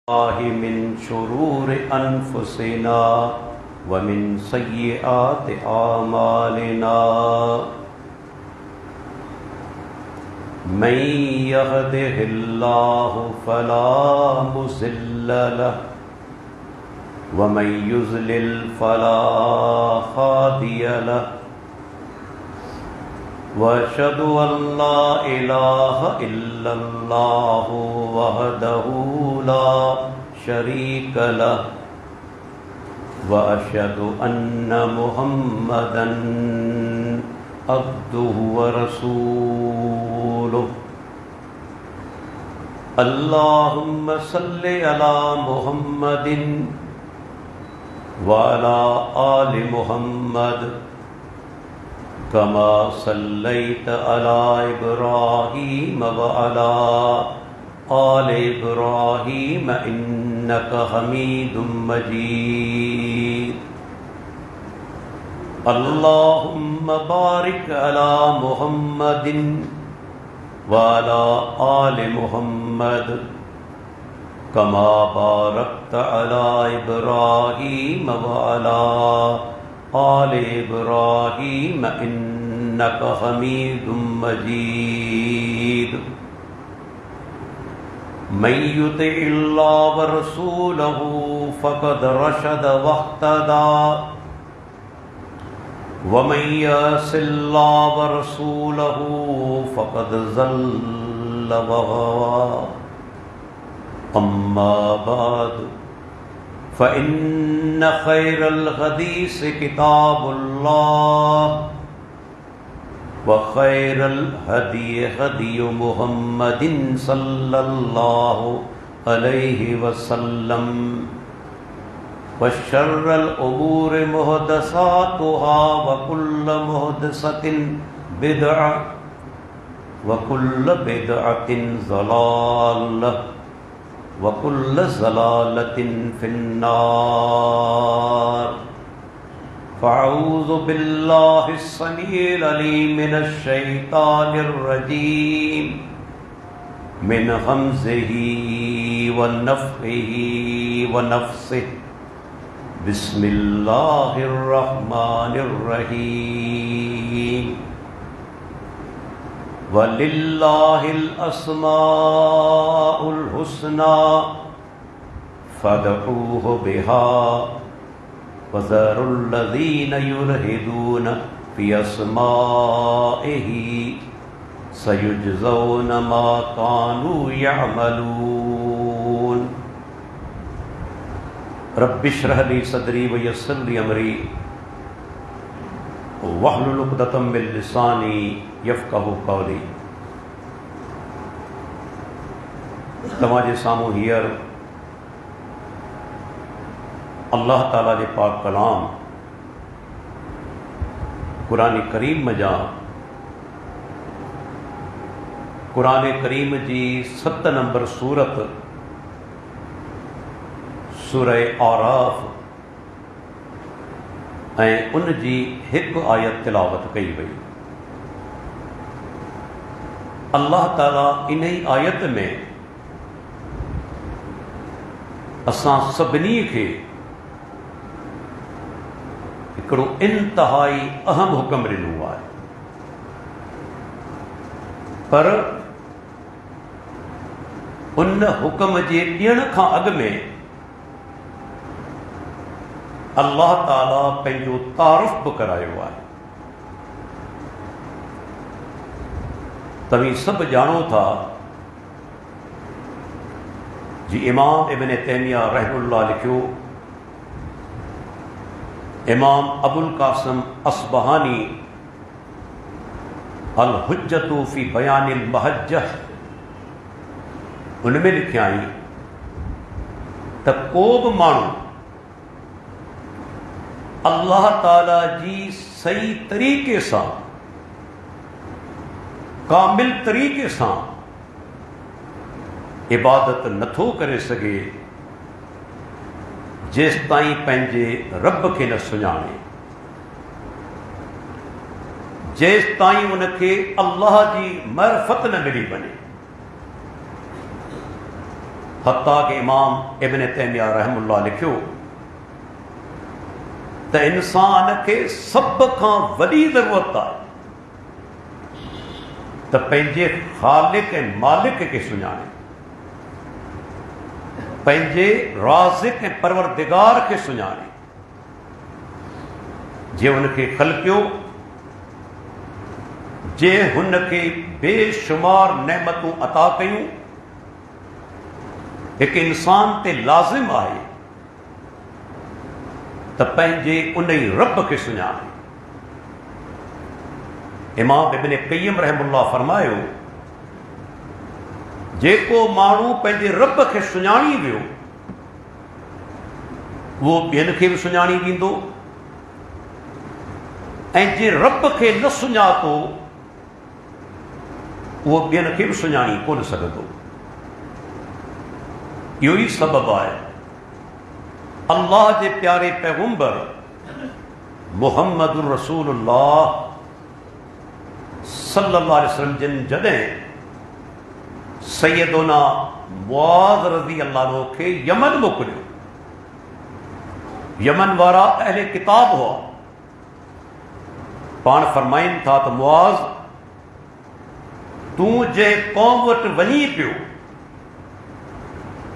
मिन शुरूर अनफुसिना व मिन सय्यिआति आमालिना मन यहदिहिल्लाहु फला मुज़िल्ल लहु व मन युज़लिल फला हादिय लहु वअशहदु अल्ला इलाहा इल्लल्लाहु वहदहु ला शरीक लहु वअशहदु अन्ना मुहम्मदन अब्दुहु व रसूलुहु। अल्लाहुम्मा सल्लि अला मुहम्मदिन व अला आलि मुहम्मद कमा सल्लैत अला इब्राहीम व अला आलि इब्राहीम इन्नका हमीदुम मजीद। अल्लाहुम्मा बारिक अला मुहम्मदिन व अला आलि मुहम्मद कमा बारकत अला इब्राहीम व अला आले इब्राहीम इन्नका हमीदुम मजीद। मन युतिइल्लाह व रसूलहु फ़क़द रशद वहतदा व मन यअसिल्लाह व रसूलहु फ़क़द ज़ल्ल व गवा। अम्मा बाद फ़इन्न खैरल हदीस किताबुल्लाह व खैरल हदी हदी मुहम्मदिन सल्लल्लाहु अलैहि वसल्लम व शर्रल उमूर मुहदसातुहा व कुल्ल मुहदसतिन बिदअह व कुल्ल बिदअतिन ज़लालह वकुल्ल ज़लालतिन फिन्नार। फ़अऊज़ु बिल्लाहिस समीइल अलीम मिनश शैतानिर रजीम मिन हम्ज़िही व नफ़्ख़िही व नफ़्सिही। बिस्मिल्लाहिर रहमानिर रहीम। वलिल्लाहिल अस्माउल हुस्ना फदऊहु बिहा वज़रुल लज़ीना युल्हिदूना फ़ी अस्माइही सयुजज़ौना मा कानू यअमलून। रब्बिश्रह ली सदरी व यस्सिर ली अमरी वहलुल उक़दतम मिन लिसानी यफ़क़हू क़ौली। तव्हांजे साम्हूं हींअर अल्लाह ताला जे पाक कलाम क़ुरान करीम जा क़ुरान करीम जी 7 नंबर सूरत सूरह आराफ़ ऐं उन जी हिकु आयत तिलावत कई वई। अल्लाह ताला इन ई आयत में असां सभिनी खे हिकिड़ो इंतहाई अहम हुक्म ॾिनो आहे, पर उन हुक्म जे ॾियण खां अॻु में अल्लाह ताला पंहिंजो तारुफ़ बि करायो आहे। तव्हीं सभु ॼाणो था जी इमाम इब्न तैमिया रहमतुल्लाह लिखियो, इमाम अबुल कासिम असबहानी अल हुज्जतु फ़ी बयानिल महज्जह उनमें लिखिया आहिनि त को बि माण्हू अल्लाह ताला जी सही तरीक़े सां कामिल तरीक़े सां इबादत नथो करे सघे जेसि ताईं पंहिंजे रब खे न सुञाणे, जेसि ताईं उनखे अल्लाह जी मरफ़त न मिली वञे। हत्ता कि इमाम इब्न तैमिया रहमुल्लाह लिखियो त इंसान खे सब खां वॾी ज़रूरत आहे त पंहिंजे ख़ालिक ऐं मालिक खे सुञाणे, पंहिंजे राज़िक ऐं परवरदिगार खे सुञाणे, जे हुनखे ख़लक़ियो, जे हुनखे बेशुमार नेमतूं अता कयूं। हिकु इंसान ते लाज़िम आहे त पंहिंजे उन ई रब खे सुञाणे। इमाम इब्न क़य्यिम रहमुल्लाह फरमायो, जेको माण्हू पंहिंजे रब खे सुञाणी वियो उहो ॿियनि खे बि सुञाणी वेंदो, ऐं जे रब खे न सुञातो उहो ॿियनि खे बि सुञाणी कोन सघंदो। इहो ई सबबु आहे अल्लाह जे प्यारे पैगंबर मुहम्मदुर रसूलुल्लाह सल्लल्लाहु अलैहि वसल्लम जिन जॾहिं सैयदुना मुआज़ रज़ी अल्लाह अन्हु खे यमन मोकिलियो, यमन वारा अहले किताब हुआ, पाण फरमाइनि था त मुआज़ तूं जंहिं क़ौम वटि वञी पियो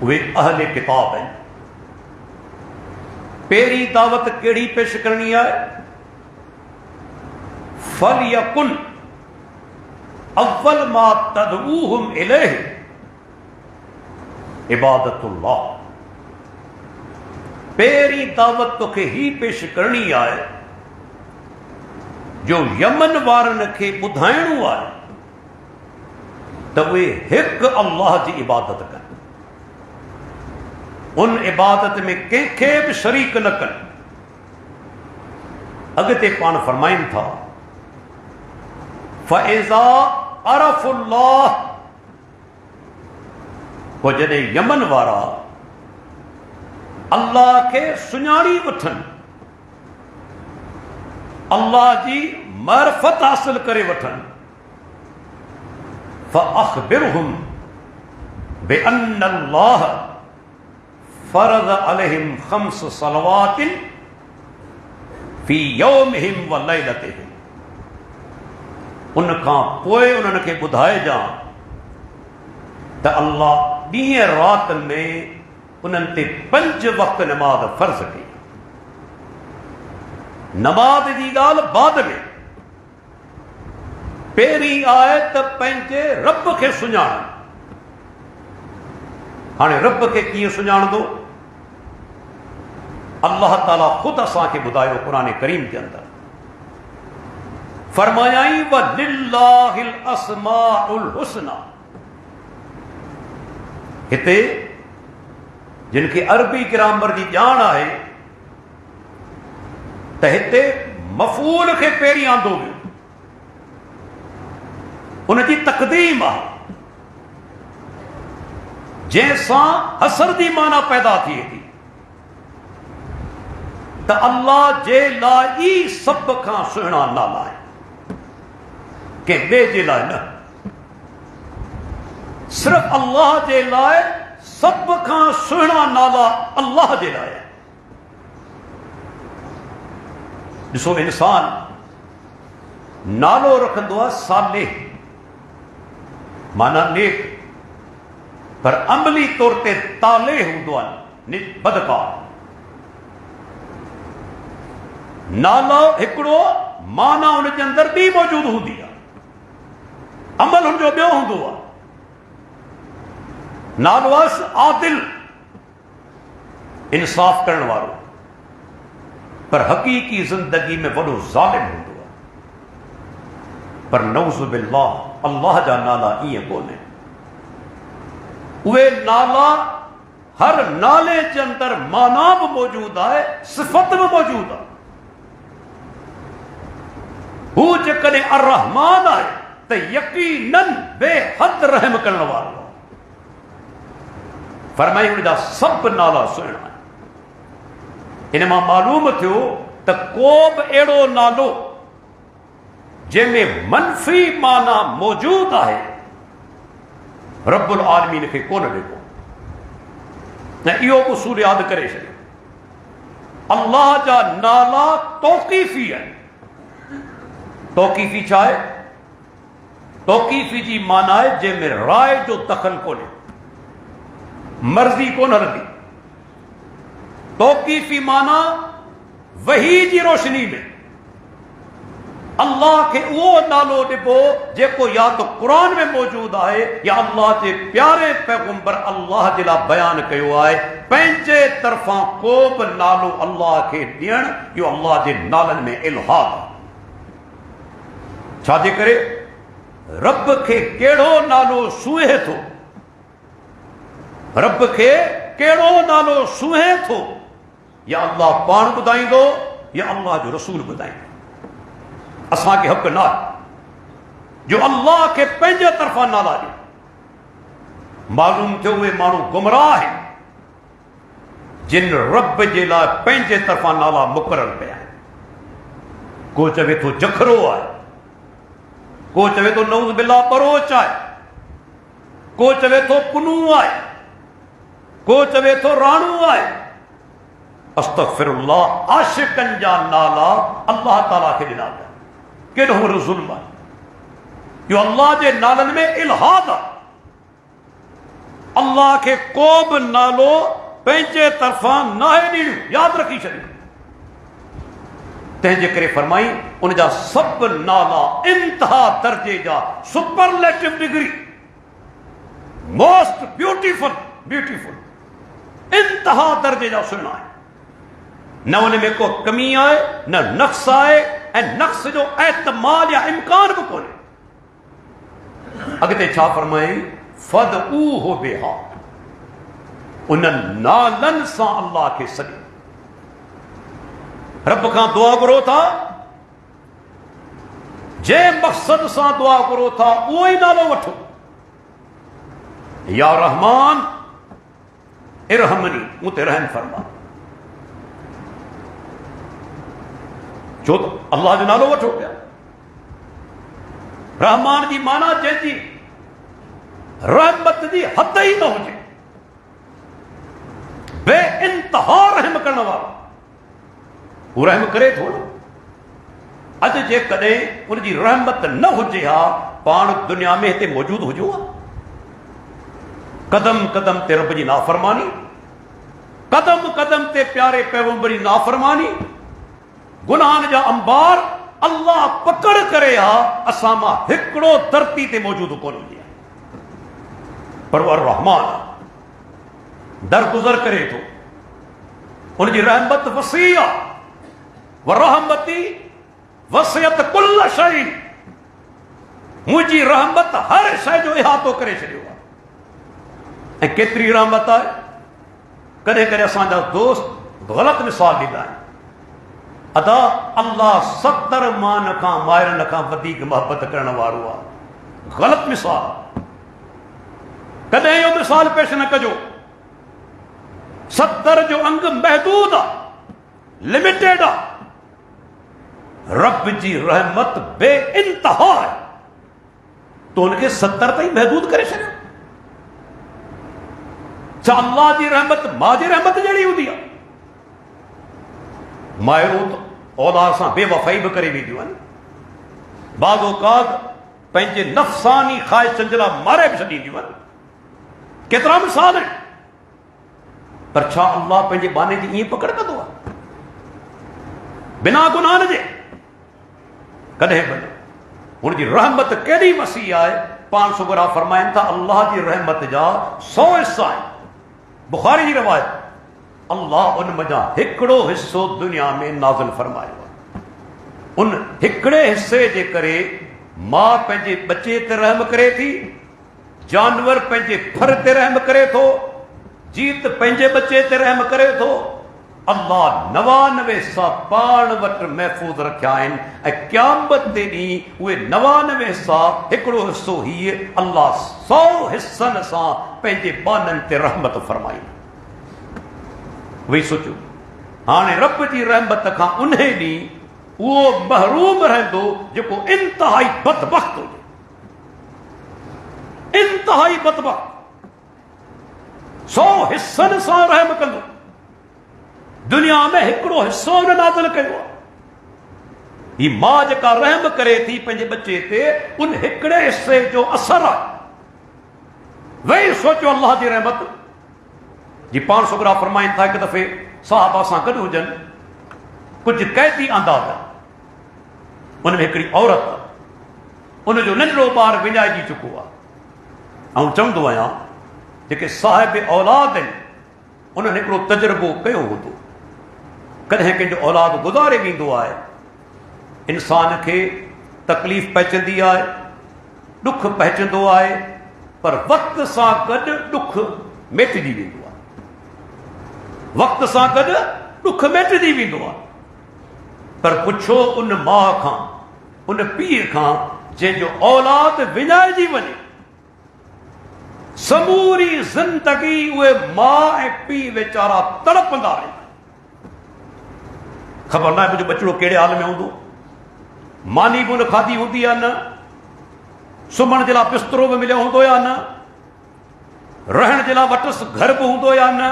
उहे अहले किताब आहिनि। पहिरीं दावत कहिड़ी पेश करणी आहे? फलयकुन अव्वल मा तदऊहुम इलैहि इबादतुल्लाह। पहिरीं दावत तोखे ही पेश करणी आहे जो यमन वारनि खे ॿुधाइणो आहे त उहे हिकु अल्लाह जी इबादत कनि, उन इबादत में कंहिंखे बि शरीक न कनि। अॻिते पाण फरमाइनि था फ़इज़ा अरफ़ुल्लाह, पोइ जॾहिं यमन वारा अल्लाह खे सुञाणी वठनि, अल्लाह जी मारिफत हासिल करे वठनि, फ़अख़बिरहुम बिअन्न अल्लाह फ़रज़ अलैहिम ख़म्स सलवातिन फ़ी यौमिहिम व लैलतिहिम। उनखां पोइ उन्हनि खे ॿुधाइजां त अल्लाह ॾींहं राति में उन्हनि ते 5 वक़्त नमाज़ फ़र्ज़ कई। नमाज़ जी ॻाल्हि बाद में, पहिरीं आहे त पंहिंजे रब खे सुञाण। हाणे रब खे कीअं सुञाणंदो? अल्लाह ताला ख़ुदि असांखे ॿुधायो क़ुरान करीम के अंदरि, फरमायाई व लिल्लाहिल अस्माउल हुस्ना। हिते जिन खे अरबी ग्रामर जी ॼाण आहे त हिते मफ़ूल खे पहिरीं आंदो वियो, उनजी तक़दीम आहे जंहिंसां हसर जी माना पैदा थिए थी त अल्लाह जे लाइ ई सभ खां सुहिणा नाला आहे, कंहिं ॿिए जे लाइ न। सिर्फ़ अल्लाह जे लाइ सभ खां सुहिणा नाला अल्लाह जे लाइ। ॾिसो, इंसान नालो रखंदो आहे सालेह, माना नेक, पर अमली तौर ते ताले हूंदो आहे बदकार। नालो हिकिड़ो, माना हुनजे अंदरि ॿी मौजूद हूंदी आहे, अमल हुनजो ॿियो हूंदो आहे। नालो आहे आदिल, इंसाफ़ करण वारो, पर हक़ीक़ी ज़िंदगी में वॾो ज़ालिम हूंदो आहे। पर नऊज़ु बिल्लाह, अल्लाह जा नाला ईअं कोन्हे। उहे नाला, हर नाले जे अंदरि माना बि मौजूद आहे, सिफ़त बि मौजूद आहे। हू जेकॾहिं अर्रहमान आहे त यकीनन बेहद रहम करण वारो आहे। फरमाई हुनजा सभु नाला सुहिणा आहिनि। इन मां मालूम थियो त को बि अहिड़ो नालो जंहिंमें मनफ़ी माना मौजूद आहे रब्बुल आलमीन खे कोन ॾिनो। ऐं इहो उसूल यादि करे छॾियो, अल्लाह जा नाला तौक़ीफ़ी आहिनि। तौक़ीफ़ी छा आहे? तौक़ीफ़ी जी माना आहे जंहिंमें राय जो दख़ल कोन्हे, मर्ज़ी कोन हलंदी। तौक़ीफ़ी माना वही जी रोशनी में अल्लाह खे उहो नालो ॾिबो जेको या त क़ुरान में मौजूदु आहे या अल्लाह जे प्यारे पैगंबर अल्लाह जे लाइ बयानु कयो आहे। पंहिंजे तरफ़ां को बि नालो अल्लाह खे ॾियणु इहो अल्लाह जे नालनि में इल्हाद आहे। छाजे करे? रब खे कहिड़ो नालो सूहे थो, रब खे कहिड़ो नालो सूहे थो, या अल्लाह पाण ॿुधाईंदो या अल्लाह जो रसूल ॿुधाईंदो। असांखे हक़ न आहे जो अल्लाह खे पंहिंजे तरफ़ां नाला ॾिए। मालूम थियो उहे माण्हू गुमराह आहिनि जिन रब जे लाइ पंहिंजे तरफ़ां नाला मुक़ररु कया आहिनि। को चवे थो जखरो आहे, को चवे थो नऊज़ बिल्लाह बरोच आहे, को चवे थो पुनू आहे, को चवे थो राणू आहे। अस्तग़फिरुल्लाह, आशिक़नि जा नाला अल्लाह ताला खे ॾिना पिया। केॾो वॾो ज़ुल्म आहे इहो, अल्लाह जे नालनि में इल्हाद आहे। अल्लाह खे को बि नालो पंहिंजे तरफ़ां नाहे ॾियणो, यादि रखी छॾियो। तंहिंजे करे फरमाई उन जा सभु नाला इंतिहा दर्जे जा, superlative degree, most beautiful, beautiful, इंतिहा दर्जे जा सुहिणा आहे। न उन में को कमी आहे न नक़्स आहे, ऐं नक़्स जो एतमाल या इम्कान बि कोन्हे। अॻिते छा फरमाई? फदऊहु बिहा, उन नालनि सां अल्लाह खे सॾियो। रब खां दुआ घुरो था, जंहिं मक़सद सां दुआ घुरो था उहो ई नालो वठो। या रहमान इरहमनी, मूं ते रहम फरमा। छो त अल्लाह जो नालो वठो पिया। रहमान जी माना जंहिंजी रहमत जी हद ई न हुजे, बे इंतहा रहम करण वारो, हू रहम करे थो न। अॼु जेकॾहिं उनजी रहमत न हुजे हा, पाण दुनिया में हिते मौजूदु हुजो हा। कदम कदम ते रब जी नाफ़रमानी, कदम कदम ते प्यारे पैगंबर जी नाफ़रमानी, गुनाहनि जा अंबार अल्लाह पकड़ करे हा, असां मां हिकिड़ो धरती ते मौजूदु कोन हुजे। पर उहो रहमान दरगुज़र करे थो, उनजी रहमत वसी आहे। व रहमती वसियत कुल शइ, मुंहिंजी रहमत हर शइ जो इहातो करे छॾियो आहे। ऐं केतिरी रहमत आहे, कॾहिं कॾहिं असांजा दोस्त ग़लति मिसाल ॾींदा आहिनि। अदा अल्लाह 70 मान खां माहिरनि खां वधीक मोहबत करण वारो आहे। ग़लति मिसाल, कॾहिं इहो मिसाल पेश न कजो। 70 जो अंग महदूद आहे, लिमिटेड आहे। रब जी रहमत बे इंतहा आहे, तो उनखे 70 ताईं महदूद करे छॾियो। छा अल्लाह जी रहमत मां जी रहमत जहिड़ी हूंदी आहे? माहिरूं त औलाद सां बेवफ़ाई बि करे वेंदियूं आहिनि, बाज़ औक़ात पंहिंजे नफ़सानी ख़्वाहिशनि जे लाइ मारे बि छॾींदियूं आहिनि। केतिरा मिसाल आहिनि। पर छा अल्लाह पंहिंजे बाने जी ईअं पकड़ कंदो आहे बिना गुनाहनि जे? कॾहिं बि न। हुनजी रहमत केॾी वसी आहे, पाण सुगरा फरमाइनि था अल्लाह जी रहमत जा 100 हिस्सा आहिनि। बुखारी जी रवायत, अल्लाह उन मज़ा हिकिड़ो हिसो दुनिया में नाज़िल फरमायो आहे। उन हिकिड़े हिसे जे करे मां पंहिंजे बचे ते रहम करे थी, जानवर पंहिंजे फर ते रहम करे थो, जीत पंहिंजे बचे ते रहम करे थो। अल्लाह 99 हिसा पाण वटि महफ़ूज़ रखिया आहिनि, ऐं क़यामत ते ॾींहुं उहे 99 हिसा हिकिड़ो हिसो हीअ अल्लाह 100 हिसनि सां पंहिंजे बाननि ते रहमत फरमाई। वही सोचो, हाणे रब जी रहमत खां उन ॾींहुं उहो महरूम रहंदो जेको इंतिहाई बदबख़्त हुजे, इंतिहाई बदबख़्त। 100 हिस्सनि सां रहम कंदो। दुनिया में हिकिड़ो हिस्सो न नाज़िल कयो आहे। ही मां जेका रहम करे थी पंहिंजे बचे ते, उन हिकिड़े हिस्से जो असर आहे। वही सोचो अल्लाह जी रहमत जी। पाण सुगरा फरमाइनि था, हिकु दफ़े साहबा सां गॾु हुजनि, कुझु कैदी आंदा हुआ। उन में हिकिड़ी औरत, उनजो नंढड़ो ॿारु विञाइजी चुको आहे। ऐं चवंदो आहियां, जेके साहिब औलाद आहिनि, उन्हनि हिकिड़ो तजुर्बो कयो हूंदो। कॾहिं कंहिंजो औलाद गुज़ारे वेंदो आहे, इंसान खे तकलीफ़ पहुचंदी आहे, ॾुख पहुचंदो आहे, पर वक़्त सां गॾु ॾुख मिटिजी वेंदो आहे। वक़्त सां गॾु ॾुख मिटिजी वेंदो आहे। पर पुछो उन माउ खां, उन पीउ खां जंहिंजो औलाद विञाइजी वञे, समूरी ज़िंदगी उहे माउ ऐं पीउ वीचारा तड़पंदा आहिनि। ख़बर न आहे मुंहिंजो बचिड़ो कहिड़े हाल में हूंदो। मानी बि उन खाधी हूंदी आहे न, सुम्हण जे लाइ बिस्तरो बि मिलियो हूंदो या न, रहण जे लाइ वटसि घर बि हूंदो या न।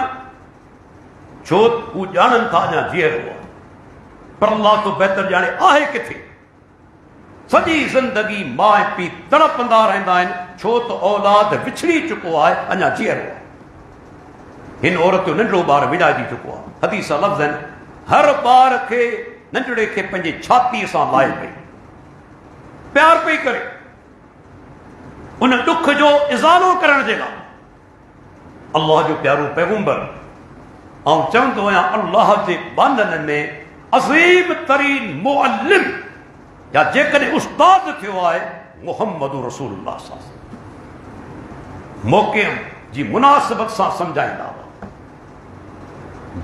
छो हू ॼाणनि था अञा जीअरो आहे, पर अल्लाह तो बहितर ॼाणे आहे किथे। सॼी ज़िंदगी माउ ऐं पीउ तड़पंदा रहंदा आहिनि, छो त औलाद विछड़ी चुको आहे, अञा जीअरो आहे। हिन औरत जो नंढड़ो ॿारु विञाइजी चुको आहे। हदीस लफ़्ज़ आहिनि, हर ॿार खे नंढड़े खे पंहिंजी छातीअ सां लाहे पई, प्यार पई करे, उन ॾुख जो इज़ालो करण जे लाइ। अल्लाह जो प्यारो पैगंबर, ऐं चवंदो आहियां, अल्लाह जे बाननि में अज़ीम तरीन मुअल्लिम या जेकॾहिं उस्ताद थियो आहे मुहम्मद रसूलुल्लाह सल्लल्लाहु अलैहि वसल्लम। मौक़े जी मुनासिबत सां सम्झाईंदा हुआ।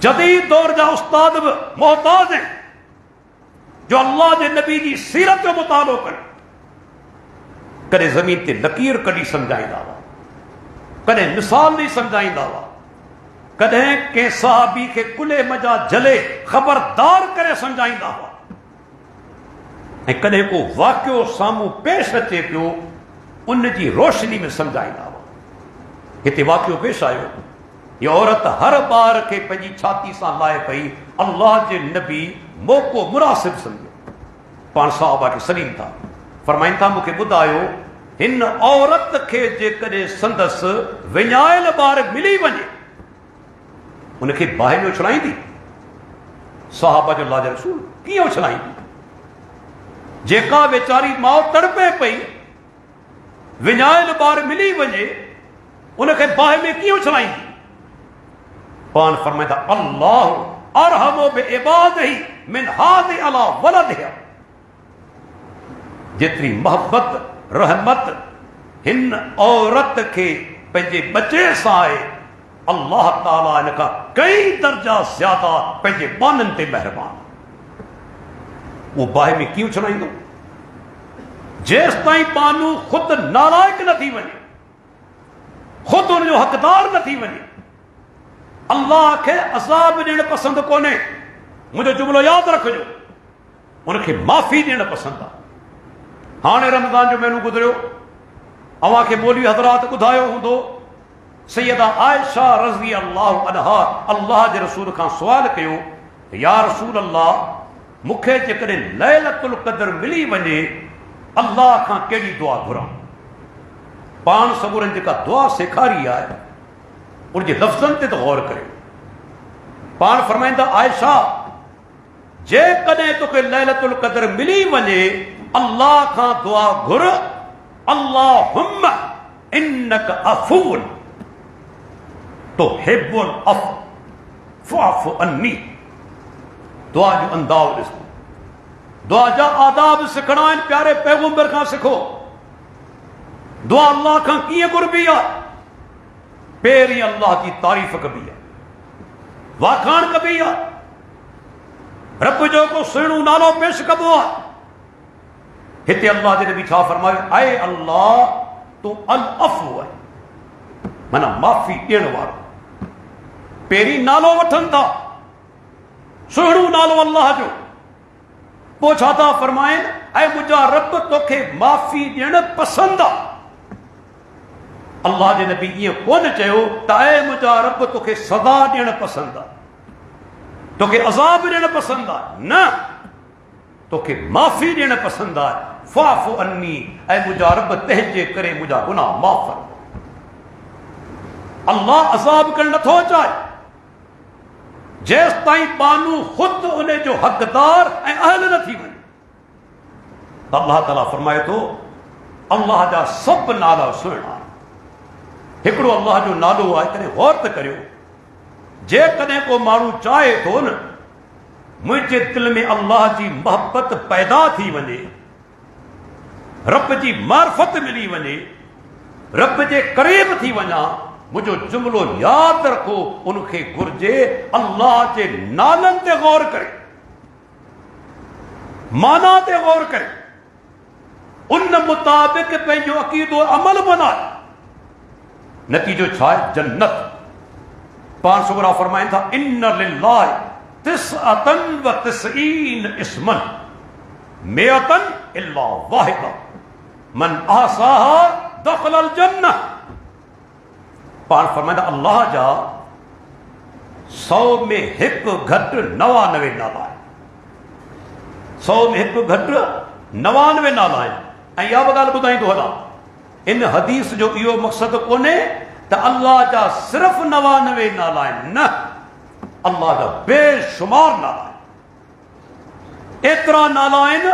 जदीद दौर जा उस्ताद बि मोहताज आहिनि जो अल्लाह जे नबी जी सीरत जो मुतालो कनि। कॾहिं ज़मीन ते लकीर कढी सम्झाईंदा हुआ, कॾहिं मिसाल ॾेई सम्झाईंदा हुआ, कॾहिं कंहिं सहाबी खे कुल्हे मजा जले ख़बरदार करे सम्झाईंदा हुआ, ऐं कॾहिं को वाक़ियो साम्हूं पेश अचे पियो, उन जी रोशनी में सम्झाईंदा हुआ। हिते वाक़ियो पेश आयो, हीअ औरत हर ॿार खे पंहिंजी छाती सां लाहे पई। अल्लाह जे नबी मौक़ो मुनासिब सम्झो, पाण साहबा खे सलीम था, फरमाइनि था, मूंखे ॿुधायो, हिन औरत खे जेकॾहिं संदसि विञायल ॿार मिली वञे, उनखे बाहि में उछलाईंदी? साहबा जो अल्लाह जो रसूल, कीअं उछलाईंदी? जेका वेचारी माउ तड़पे पई, विञायल ॿार मिली वञे, उनखे बाहि में कीअं उछलाईंदी? पाण फरमाईंदा, अल्लाह अरहमु बिइबादिही मिन हादि अला वलदिहा। जेतिरी मोहब्बत रहमत हिन औरत खे पंहिंजे बचे सां आहे, अल्लाह ताला इन खां कई दर्जा ज़्यादा पंहिंजे बाननि ते महिरबान। उहो बाहि में कीअं उछलाईंदो? जेसि ताईं बानू ख़ुदि नालाइक न थी वञे, ख़ुदि हुनजो हक़दार न थी वञे। अल्लाह खे अज़ाब ॾियणु पसंदि कोन्हे, मुंहिंजो जुमिलो यादि रखिजो, उनखे माफ़ी ॾियणु पसंदि आहे। हाणे रमज़ान जो महीनो गुज़रियो, अव्हां खे मौलवी हज़रात ॿुधायो हूंदो, सैयदा आयशा रज़ी अल्लाहु अन्हा अल्लाह जे रसूल खां सुवाल कयो, या रसूल अल्लाह, मूंखे जेकॾहिं लैलतुल क़द्र मिली वञे, अल्लाह खां कहिड़ी दुआ घुरां? पाण सबूरनि जेका दुआ सेखारी आहे, उनजे लफ़्ज़नि ते त गौर करियो। पाण फरमाईंदा, आयशा, जेकॾहिं तोखे लैलतुल क़द्र मिली वञे, अल्लाह खां दुआ घुर, अल्लाहुम्मा इन्नक अफ़ून तुहिब्बुल अफ़्व फ़अफ़ु अन्नी। दुआ जो अंदाज़ ॾिसो, दुआ जा आदाब सिखणा आहिनि, प्यारे पैगंबर खां सिखो। दुआ अल्लाह खां कीअं घुरबी आहे? पहिरीं अल्लाह जी तारीफ़ कबी आहे, वाखाण कबी आहे, रब जो को सुहिणो नालो पेश कबो आहे। हिते अल्लाह जे नबी छा फरमायो? ऐ अल्लाह, तूं अल अफ़्व आहे, माना माफ़ी ॾियण वारो। पहिरीं नालो वठनि था, सुहिणो नालो अल्लाह जो, पोइ छा था फरमाइनि? ऐं मुंहिंजा रब, तोखे माफ़ी ॾियणु पसंदि आहे। अल्लाह जे नबी ईअं कोन चयो त ऐ मुंहिंजा रब तोखे सज़ा ॾियणु पसंदि आहे, तोखे अज़ाब ॾियणु पसंदि आहे, न तोखे माफ़ी ॾियणु पसंदि आहे। फ़ाफ़ु अन्नी, ऐं मुंहिंजा रब तंहिंजे करे मुंहिंजा गुनाह माफ़ कर। अल्लाह अज़ाब करणु नथो चाहे जेसि ताईं बानू ख़ुदि उन जो हक़दार ऐं अहल न थी वञे। अल्लाह ताला फरमाए थो अल्लाह जा सभु नाला सुहिणा। हिकिड़ो अल्लाह जो नालो आहे, कॾहिं गौर त करियो, जेकॾहिं को माण्हू चाहे थो न मुंहिंजे दिलि में अल्लाह जी मोहबत पैदा थी वञे, रब जी मार्फत मिली वञे, रब जे क़रीब थी वञा, मुंहिंजो जुमिलो यादि रखो, उनखे घुर्जे अल्लाह जे नालनि ते गौर करे, माना ते गौर करे, उन मुताबिक़ पंहिंजो अक़ीदो अमल बनाए। नतीजो छा आहे? जन्नत। पाण सुगरा फरमाइनि था इन्न लिल्लाहि तिसअतन व तिसईन इस्मन मिअतन इल्ला वाहिदा मन अहसाहा दख़लल जन्नह। पाण फरमाइनि था अल्लाह जा 100 में हिकु घटि 99 नाला आहिनि। 100 में हिकु घटि 99 नाला आहिनि। ऐं इहा बि ॻाल्हि ॿुधाईंदो हलां, इन हदीस जो इहो मक़सदु कोन्हे त अल्लाह जा सिर्फ़ 99 नाला आहिनि, न, अल्लाह जा बेशुमार नाला आहिनि। एतिरा नाला आहिनि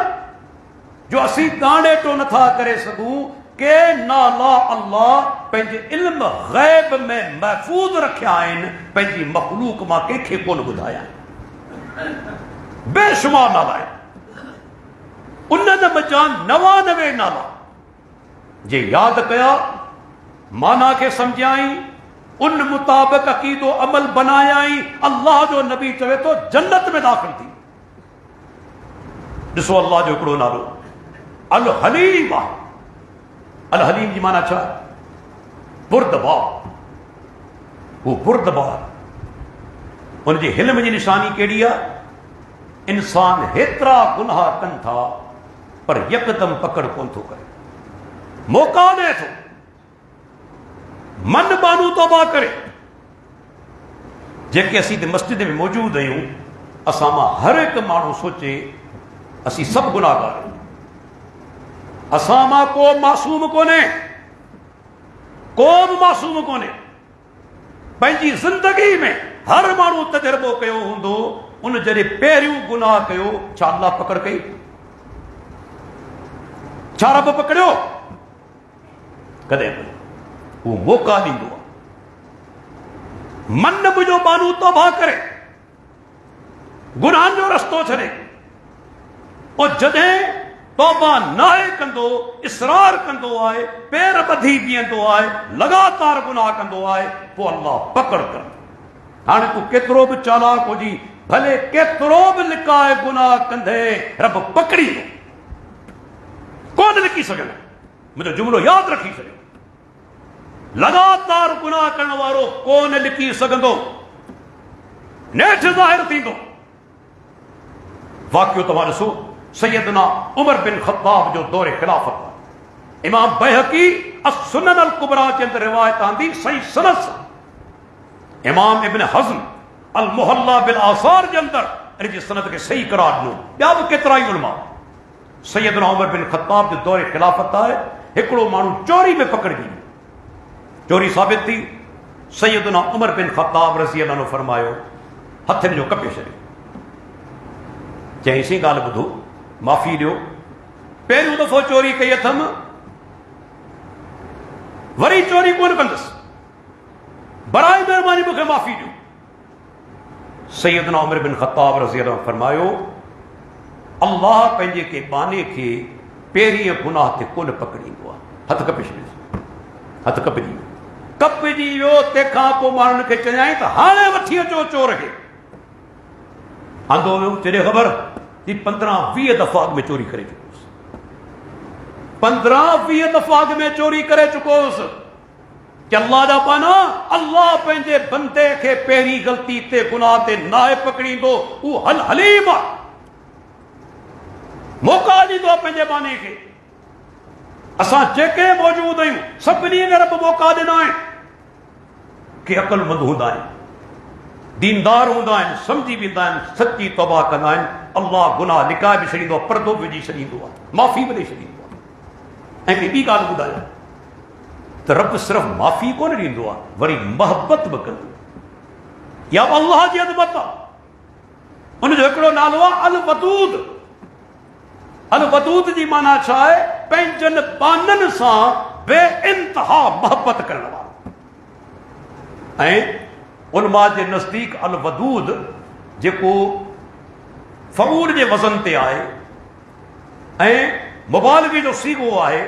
जो असीं ॻाणे टो नथा करे सघूं के नाला अल्लाह पंहिंजे इल्म ग़ैब में महफ़ूज़ रखिया आहिनि, पंहिंजी मख़लूक मां कंहिंखे कोन ॿुधाया आहिनि। बेशुमार नाला आहिनि। उन्हनि मज़ा 99 नाला जे यादि कया, माना खे सम्झाई, उन मुताबिक़ अक़ीदो अमल बनायाई, अल्लाह जो नबी चवे थो जन्नत में दाख़िल थी। ॾिसो अल्लाह जो हिकिड़ो नालो अल हलीम आहे। अल हलीम जी माना छा? बुर्दबार। हू बुर्दबार। उनजे हिल्म जी निशानी कहिड़ी आहे? इंसान हेतिरा गुनाह कनि था पर यकदम पकड़ कोन थो करे, मौका ॾे थो, मन बानू तौबा करे। जेके असीं हिते मस्जिद में मौजूद आहियूं, असां मां हर हिकु माण्हू सोचे असीं सभु गुनाहगार आहियूं। असां मां को मासूम कोन्हे, को बि मासूम कोन्हे। पंहिंजी ज़िंदगी में हर माण्हू तजुर्बो कयो हूंदो, उन जॾहिं पहिरियों गुनाह कयो, छा अल्लाह पकड़ कई? छा रब पकड़ियो? कॾहिं बि। हू मौका ॾींदो आहे। मन मुंहिंजो बानू तौबा करे, गुनाहनि जो रस्तो छॾे, पोइ जॾहिं तौबा नाहे कंदो, इसरार कंदो आहे, पेर ॿधी बीहंदो आहे, लगातार गुनाह कंदो आहे, पोइ अल्लाह पकड़ कर। हाणे तूं केतिरो बि चालाक हुजी, भले केतिरो बि लिकाए गुनाह कंदे, रब पकड़ी कोन लिकी सघंदो। मुंहिंजो जुमिलो यादि रखी छॾियो, लगातार गुनाह करण वारो कोन लिकी सघंदो, नेठि ज़ाहिर थींदो। वाक़ियो तव्हां ॾिसो, सैयदना उमर बिन ख़त्ताब जो दौरे ख़िलाफ़त आहे। इमाम बैहक़ी अस्सुनन अल कुबरा जे अंदरि रिवायत आंदी सही सनद सां। इमाम इब्न हज़्म अल मुहल्ला बिल आसार जे अंदरि इन जी सनद खे सही करार ॾिनो। ॿिया बि केतिरा ई उलमा। सैयदना उमर बिन ख़त्ताब जो दौरे ख़िलाफ़त आहे। हिकिड़ो माण्हू चोरी में पकड़जी, चोरी साबित थी। सैयदना उमर बिन ख़त्ताब रज़ी अल्लाह अन्हु फरमायो, हथनि जो कपे छॾियो, चईंसीं ॻाल्हि ॿुधो, माफ़ी ॾियो, पहिरियों दफ़ो चोरी कई अथमि, वरी चोरी कोन कंदुसि, बराए महिरबानी मूंखे माफ़ी ॾियो। सैयदना उमर बिन ख़त्ताब रज़ी अल्लाह अन्हु फरमायो, अल्लाह पंहिंजे के बाने खे पहिरीं गुनाह ते कोन पकड़ींदो आहे। हथ कपे छॾियो, हथ कपजी वियो, कपजी वियो। तंहिंखां पोइ माण्हुनि खे चयाईं त हाणे वठी अचो चोर खे। आंदो वियो, जॾहिं ख़बर ही 15-20 दफ़ा अॻु में चोरी करे चुको हुउसि, 15-20 दफ़ा अॻु में चोरी करे चुको हुउसि। कि अल्लाह जा पाना, अल्लाह पंहिंजे बंदे खे पहिरीं ग़लती ते गुनाह ते नाहे पकड़ींदो। हू अल हलीम आहे, मौका ॾींदो आहे पंहिंजे बाने खे। असां जेके मौजूद आहियूं सभिनी में रब मौक़ा ॾिना आहिनि के अक़लमंद हूंदा आहिनि, दीनदार हूंदा आहिनि, सम्झी वेंदा आहिनि, सची तौबा कंदा आहिनि। अल्लाह गुनाह लिकाए बि छॾींदो आहे, पर्दो बि विझी छॾींदो आहे, माफ़ी बि ॾेई छॾींदो आहे। ऐं ॿी ॻाल्हि ॿुधायो त रब सिर्फ़ु माफ़ी कोन ॾींदो आहे, वरी मोहबत बि कंदो आहे। या अल्लाह जी अज़मत आहे, उनजो हिकिड़ो नालो आहे अल वदूद। अल वदूद जी माना छा आहे? पंहिंजनि बाननि सां बे इंतहा मोहबत करण वारो। ऐं उलमा जे नज़दीक अल वदूद जेको फ़ऊल जे वज़न ते आहे ऐं मुबालगे जो सीगो आहे,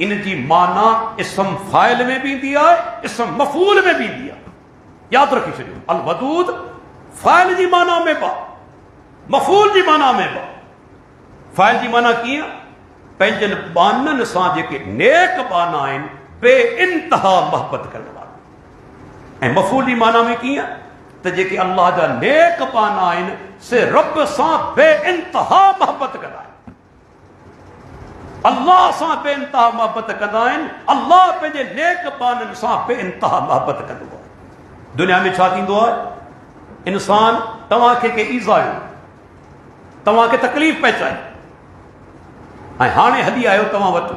इन जी माना इस्म फ़ाइल में बि ईंदी आहे, इस्म मफ़ूल में बि ईंदी आहे। यादि रखी छॾियो, अल वदूद फ़ाइल जी माना में बि, मफ़ूल जी माना में बि। फ़ाइल जी माना कीअं? पंहिंजनि बाननि सां जेके नेक बाना आहिनि बे इंतहा मोहबत करण वारा। ऐं मफ़ूल जी माना में कीअं? त जेके अल्लाह जा नेक बाना आहिनि से रब सां बे इंतहा मोहबत कंदा आहिनि, अल्लाह सां बे इंतहा मोहबत कंदा आहिनि। अल्लाह पंहिंजे नेक बाननि सां बे इंतहा मोहबत कंदो आहे। दुनिया में छा थींदो आहे? इंसान तव्हांखे के ईज़ायो, तव्हांखे तकलीफ़ पहुचाई, ऐं हाणे हली आयो तव्हां वटि,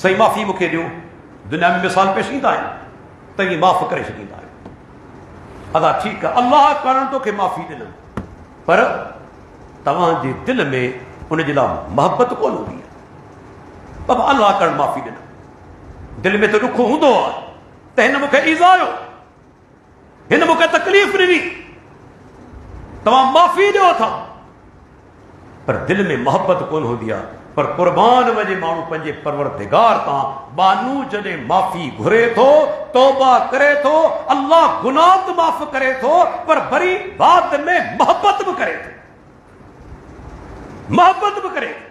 सही माफ़ी मूंखे ॾियो। दुनिया में मिसाल पेश ईंदा आहिनि त ईअं माफ़ करे छॾींदा आहिनि। अदा ठीकु आहे, अल्लाह करणु तोखे माफ़ी ॾिनमि, पर तव्हांजे दिलि में उनजे लाइ मोहबत कोन हूंदी आहे। बाबा अल्लाह करणु माफ़ी ॾिनमि, दिलि में त ॾुख हूंदो आहे त हिन मूंखे ईज़ायो, हिन मूंखे तकलीफ़ ॾिनी, तव्हां माफ़ी ॾियो था, पर दिलि में मोहबत कोन हूंदी आहे। पर क़ुर्बान वञे माण्हू पंहिंजे परवरदिगार तां बानू जॾहिं माफ़ी घुरे थो, तौबा करे थो, अल्लाह गुनाह त माफ़ करे थो, पर वरी बाद में मोहबत बि करे थो, मोहबत बि करे थो।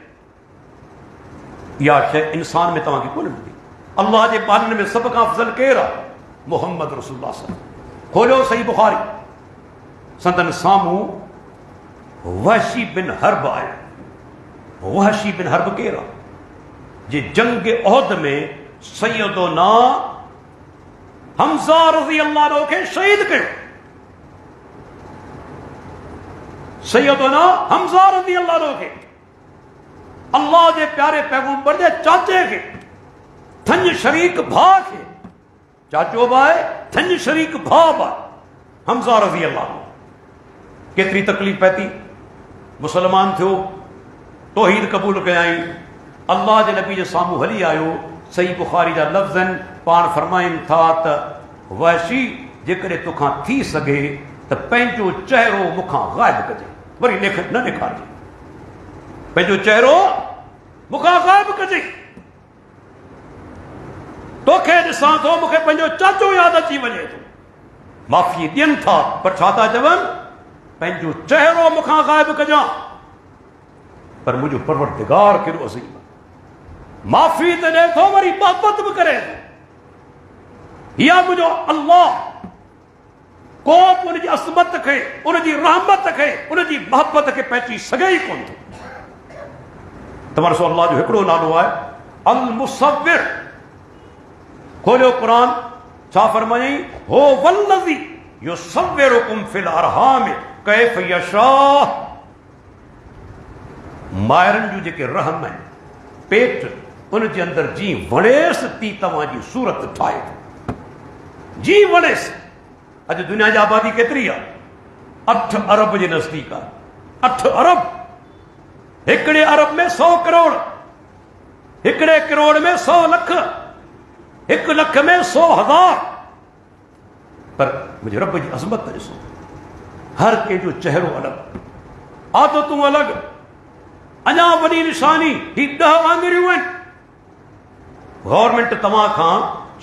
इहा शइ इंसान में तव्हांखे कोन मिलंदी। अल्लाह जे बाननि में सभ खां अफ़ज़ल केरु आहे? मुहम्मद रसूलुल्लाह सल्लल्लाहु अलैहि वसल्लम। खोलियो सही बुखारी, संदन साम्हूं वहशी बिन हर्ब आयो। वहशी बिन हर्ब केरु आहे? जे जंग उहद में सैयदना हमज़ा रज़ी अल्लाह खे शहीद कयो। सैयदना हमज़ा रज़ी अल्लाह खे, अल्लाह जे प्यारे पैगंबर जे चाचे खे, थंज शरीक भाउ खे, चाचो बि आहे, थंज शरीक भाउ बि आहे, हमज़ा रज़ी अल्लाह। केतिरी तकलीफ़ पए थी, मुसलमान थियो, तौहीद क़बूल कयाई, अल्लाह जे नबी जे साम्हूं हली आयो। सही बुखारी जा लफ़्ज़ आहिनि, पाण फरमाइनि था त वहशी जेकॾहिं तोखां थी सघे त पंहिंजो चहिरो मूंखां ग़ाइबु कजे, वरी न ॾेखारिजे, पंहिंजो चहिरो मूंखां ग़ाइबु कजे। तोखे ॾिसां थो, मूंखे पंहिंजो चाचो यादि अची वञे थो। माफ़ी ॾियनि था, पर छा था चवनि? पंहिंजो चहिरो मूंखां ग़ाइबु कजां। पर मुंहिंजो परवरदिगार केॾो अज़ीम, माफ़ी त ॾिए थो, वरी मोहबत बि करे थो। इहा मुंहिंजो अल्लाह को बि उनजी असमत खे, उनजी रहमत खे, उनजी मोहबत खे पहचाने सघे ई कोन थो। तव्हां ॾिसो, अल्लाह जो हिकिड़ो नालो आहे अल मुसव्विर। खोलियो क़ुरान, छा फरमायई? हो वल्लज़ी युसव्विरुकुम फिल अरहाम कैफ यशा। मायरनि जूं जेके रहम आहिनि, पेट, उनजे अंदरि जीअं वणेसि थी तव्हांजी सूरत ठाहे थो, जीअं वणेसि। अॼु दुनिया जी आबादी केतिरी आहे? 8 अरब जे नज़दीक आहे। 8 अरब। हिकिड़े अरब में 100 करोड़, हिकिड़े करोड़ में 100 लख, 1 लख में 100,000। पर मुंहिंजे रब जी अज़मत ॾिसो, हर कंहिंजो चहिरो अलॻि, आदतूं अलॻि। अञा वॾी निशानी ही 10 आङुरियूं आहिनि। गवर्नमेंट तव्हां खां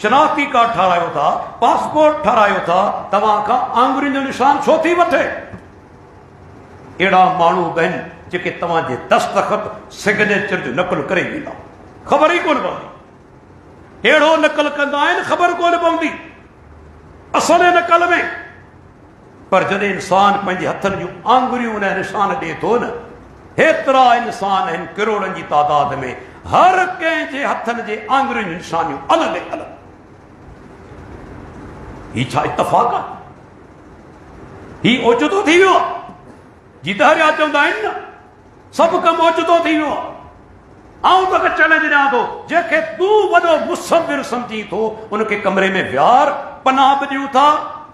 शनाख्ती कार्ड ठारायो था, पासपोर्ट ठारायो था, तव्हां खां आङुरियुनि जो निशान छो थी वठे? अहिड़ा माण्हू आहिनि जेके तव्हांजे दस्तख़त, सिग्नेचर जो नक़ल करे वेंदा, ख़बर ई कोन पवंदी। अहिड़ो नक़ल कंदा आहिनि, ख़बर कोन पवंदी असल नक़ल में। पर जॾहिं इंसान पंहिंजे हथनि जूं आङुरियूं उन निशान ॾिए थो न, हेतिरा इंसान आहिनि करोड़नि जी तादाद में, हर कंहिंजे हथनि जे आङुरियुनि जूं निशानियूं अलॻि अलॻि। ही छा इतफ़ाक़ आहे? ही ओचितो थी वियो आहे। जीत हरिया चवंदा आहिनि न, सभु कमु ओचितो थी वियो आहे। आऊं तोखे चैलेंज ॾियां थो, जंहिंखे तूं वॾो मुसव्विर सम्झी थो, उनखे कमरे में विहार, पनाह बि ॾियूं था,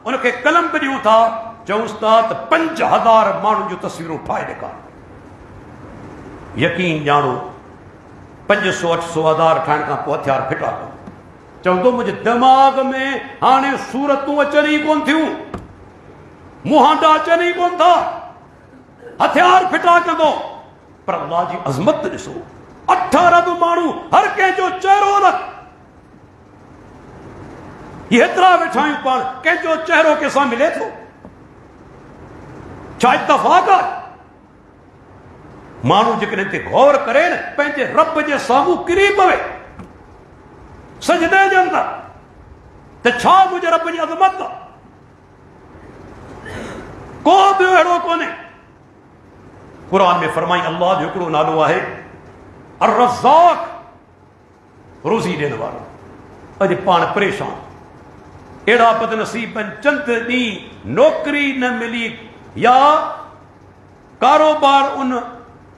उनखे कलम बि ॾियूं था, चऊंसि था त 5000 माण्हुनि जूं तस्वीरूं ठाहे ॾेखार। यकीन ॼाणो 500 800 हज़ार ठाहिण खां पोइ हथियार फिटा कनि। चवंदो मुंहिंजे दिमाग़ में हाणे सूरतूं अचनि ई कोन थियूं, मुहांडा अचनि ई कोन था, हथियार फिटा कंदो। पर अल्लाह जी अज़मत ॾिसो, 18 माण्हू, हर कंहिंजो चहिरो अलॻि। हेतिरा वेठा आहियूं पाण, कंहिंजो चहिरो कंहिंसां मिले थो? छा इतफ़ाक़ आहे? माण्हू जेकॾहिं ते गौर करे न, पंहिंजे रब जे साम्हूं किरी पवे सजदे जे अंदर, त छा मुंहिंजे रब जी अज़मत आहे? को बि अहिड़ो कोन्हे। क़ुरान में फरमाई, अल्लाह जो हिकिड़ो नालो आहे अर्रज़ाक़, रोज़ी ॾियण वारो। अॼु पाण परेशान, अहिड़ा बदनसीबनि, चंद ॾींहं नौकरी न मिली या कारोबार उन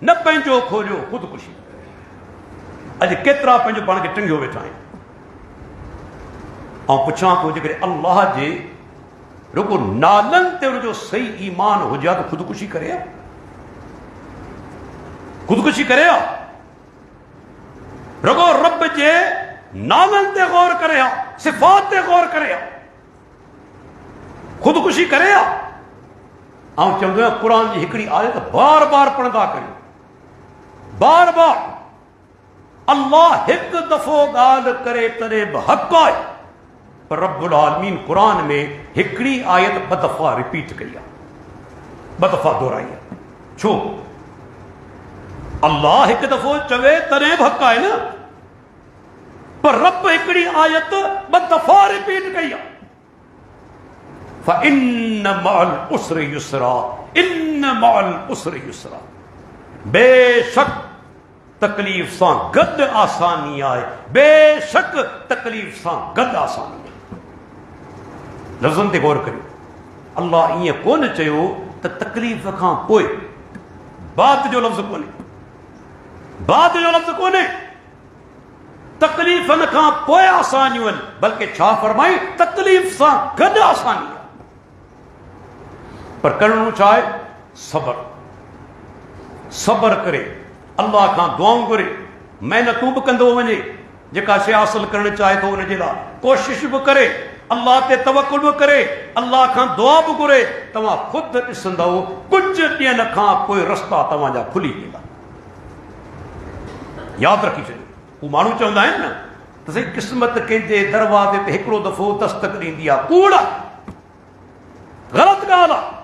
न पंहिंजो खोलियो, ख़ुदकुशी। अॼु केतिरा पंहिंजो पाण खे टंगियो वेठा आहिनि। ऐं पुछां थो, जेकॾहिं अल्लाह जे रुगो नालनि ते उनजो सही ईमान हुजे हा त ख़ुदकुशी करे हा? ख़ुदकुशी करे हा? रुगो रब जे नालनि ते गौर करे हा, सिफ़ात ते गौर करे हा, ख़ुदकुशी करे हा? ऐं चवंदो आहियां, क़ुरान जी हिकिड़ी आयत बार बार पढ़ंदा करियो, बार बार। अल्लाह हिकु दफ़ो ॻाल्हि करे तॾहिं बि हक़ आहे, पर रब्बुल आलमीन क़ुरान में हिकिड़ी आयत 2 दफ़ा रिपीट कई आहे, 2 दफ़ा दोहराई आहे। छो? अल्लाह हिकु दफ़ो चवे तॾहिं बि हक़ आहे न, पर रब हिकिड़ी आयत 2 दफ़ा रिपीट कई आहे। फ़इन्न मअल उसरि युसरा, इन्न मअल उसरि युसरा। बेशक तकलीफ़ सां गॾु आसानी आहे, बेशक तकलीफ़ सां गॾु आसानी आहे। लफ़्ज़नि ते गौर करियो, अल्लाह ईअं कोन चयो त तकलीफ़ खां पोइ, बाद जो लफ़्ज़ कोन्हे, बाद जो लफ़्ज़ कोन्हे, तकलीफ़नि खां पोइ आसानियूं आहिनि, बल्कि छा फरमाई, तकलीफ़ सां गॾु आसानी आहे। पर करणो छा आहे? सब्र। सब्र करे अल्लाह खां दुआऊं घुरे, महिनतूं बि कंदो वञे, जेका शइ हासिल करणु चाहे थो उनजे लाइ कोशिश बि करे, अल्लाह ते तवकुल बि करे, अल्लाह खां दुआ बि घुरे। तव्हां ख़ुदि ॾिसंदव कुझु ॾींहंनि खां पोइ रस्ता तव्हांजा खुली वेंदा। यादि रखी छॾियो, हू माण्हू चवंदा आहिनि न त सही क़िस्मत कंहिंजे दरवाज़े ते हिकिड़ो दफ़ो दस्तक ॾींदी आहे, कूड़ आहे, ग़लति ॻाल्हि आहे।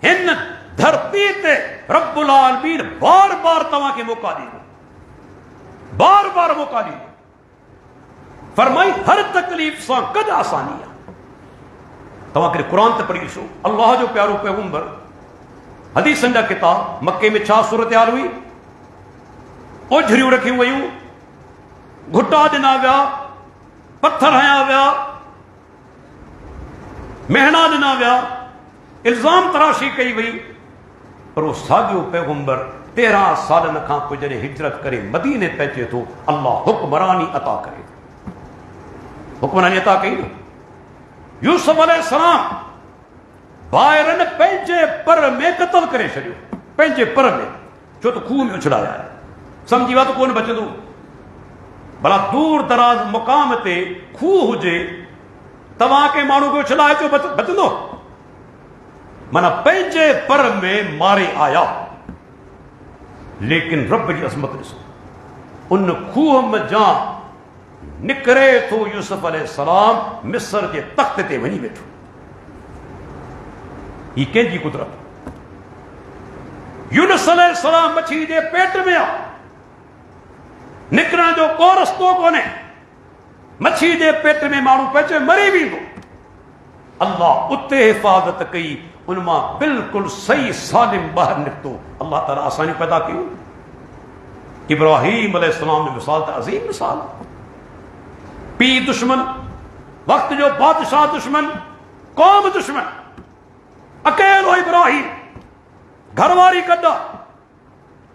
हिन धरती ते रब्बुल आलमीन बार बार तव्हांखे मौक़ा ॾींदो, बार बार मौक़ा ॾींदो। फरमाई हर तकलीफ़ सां गॾु आसानी आहे। तव्हां कॾहिं क़ुरान ते पढ़ी ॾिसो, अल्लाह जो प्यारो पैगंबर, हदीसनि जा किताब, मके में छा सूरत हाल हुई? ओझरियूं रखियूं वयूं, घुटा ॾिना विया, पत्थर हया विया, महणा ॾिना विया, इल्ज़ाम तराशी कई वई। पर वो साॻियो पैगंबर 13 सालनि खां पोइ जॾहिं हिजरत करे मदीने पहुचे थो, अल्लाह हुक्मरानी अता करे, हुक्मरानी अता कई न। यूसुफ अलैहिस्सलाम ॿाहिरनि पंहिंजे पर में क़त्ल करे छॾियो, पंहिंजे पर में, छो त खूह में उछलाया आहे। सम्झी विया त कोन बचंदो। भला दूर दराज मुक़ाम ते खूह हुजे, तव्हांखे माण्हू खे उछलाए अचो, बचंदो? माना पंहिंजे पर में मारे आया। लेकिन रब जी अज़मत ॾिसो, उन खूह मजां निकिरे थो यूसुफ अलैहिस्सलाम, मिस्र जे तख़्त ते वञी वेठो। ही कंहिंजी कुदरत? यूनुस अलैहिस्सलाम मछी जे पेट में आहे, निकिरण जो को रस्तो कोन्हे। मछी जे पेट में माण्हू पहुचे मरी वेंदो। अल्लाह उते हिफ़ाज़त कई, उन मां बिल्कुलु सही सालिम ॿाहिरि निकितो। अल्लाह ताला आसानी पैदा कयूं। इब्राहीम अलैहिस्सलाम ने मिसाल त अजीम मिसाल, पी दुश्मन, वक्त जो बादशाह दुश्मन, कौम दुश्मन, अकेलो इब्राहीम घरवारी कढा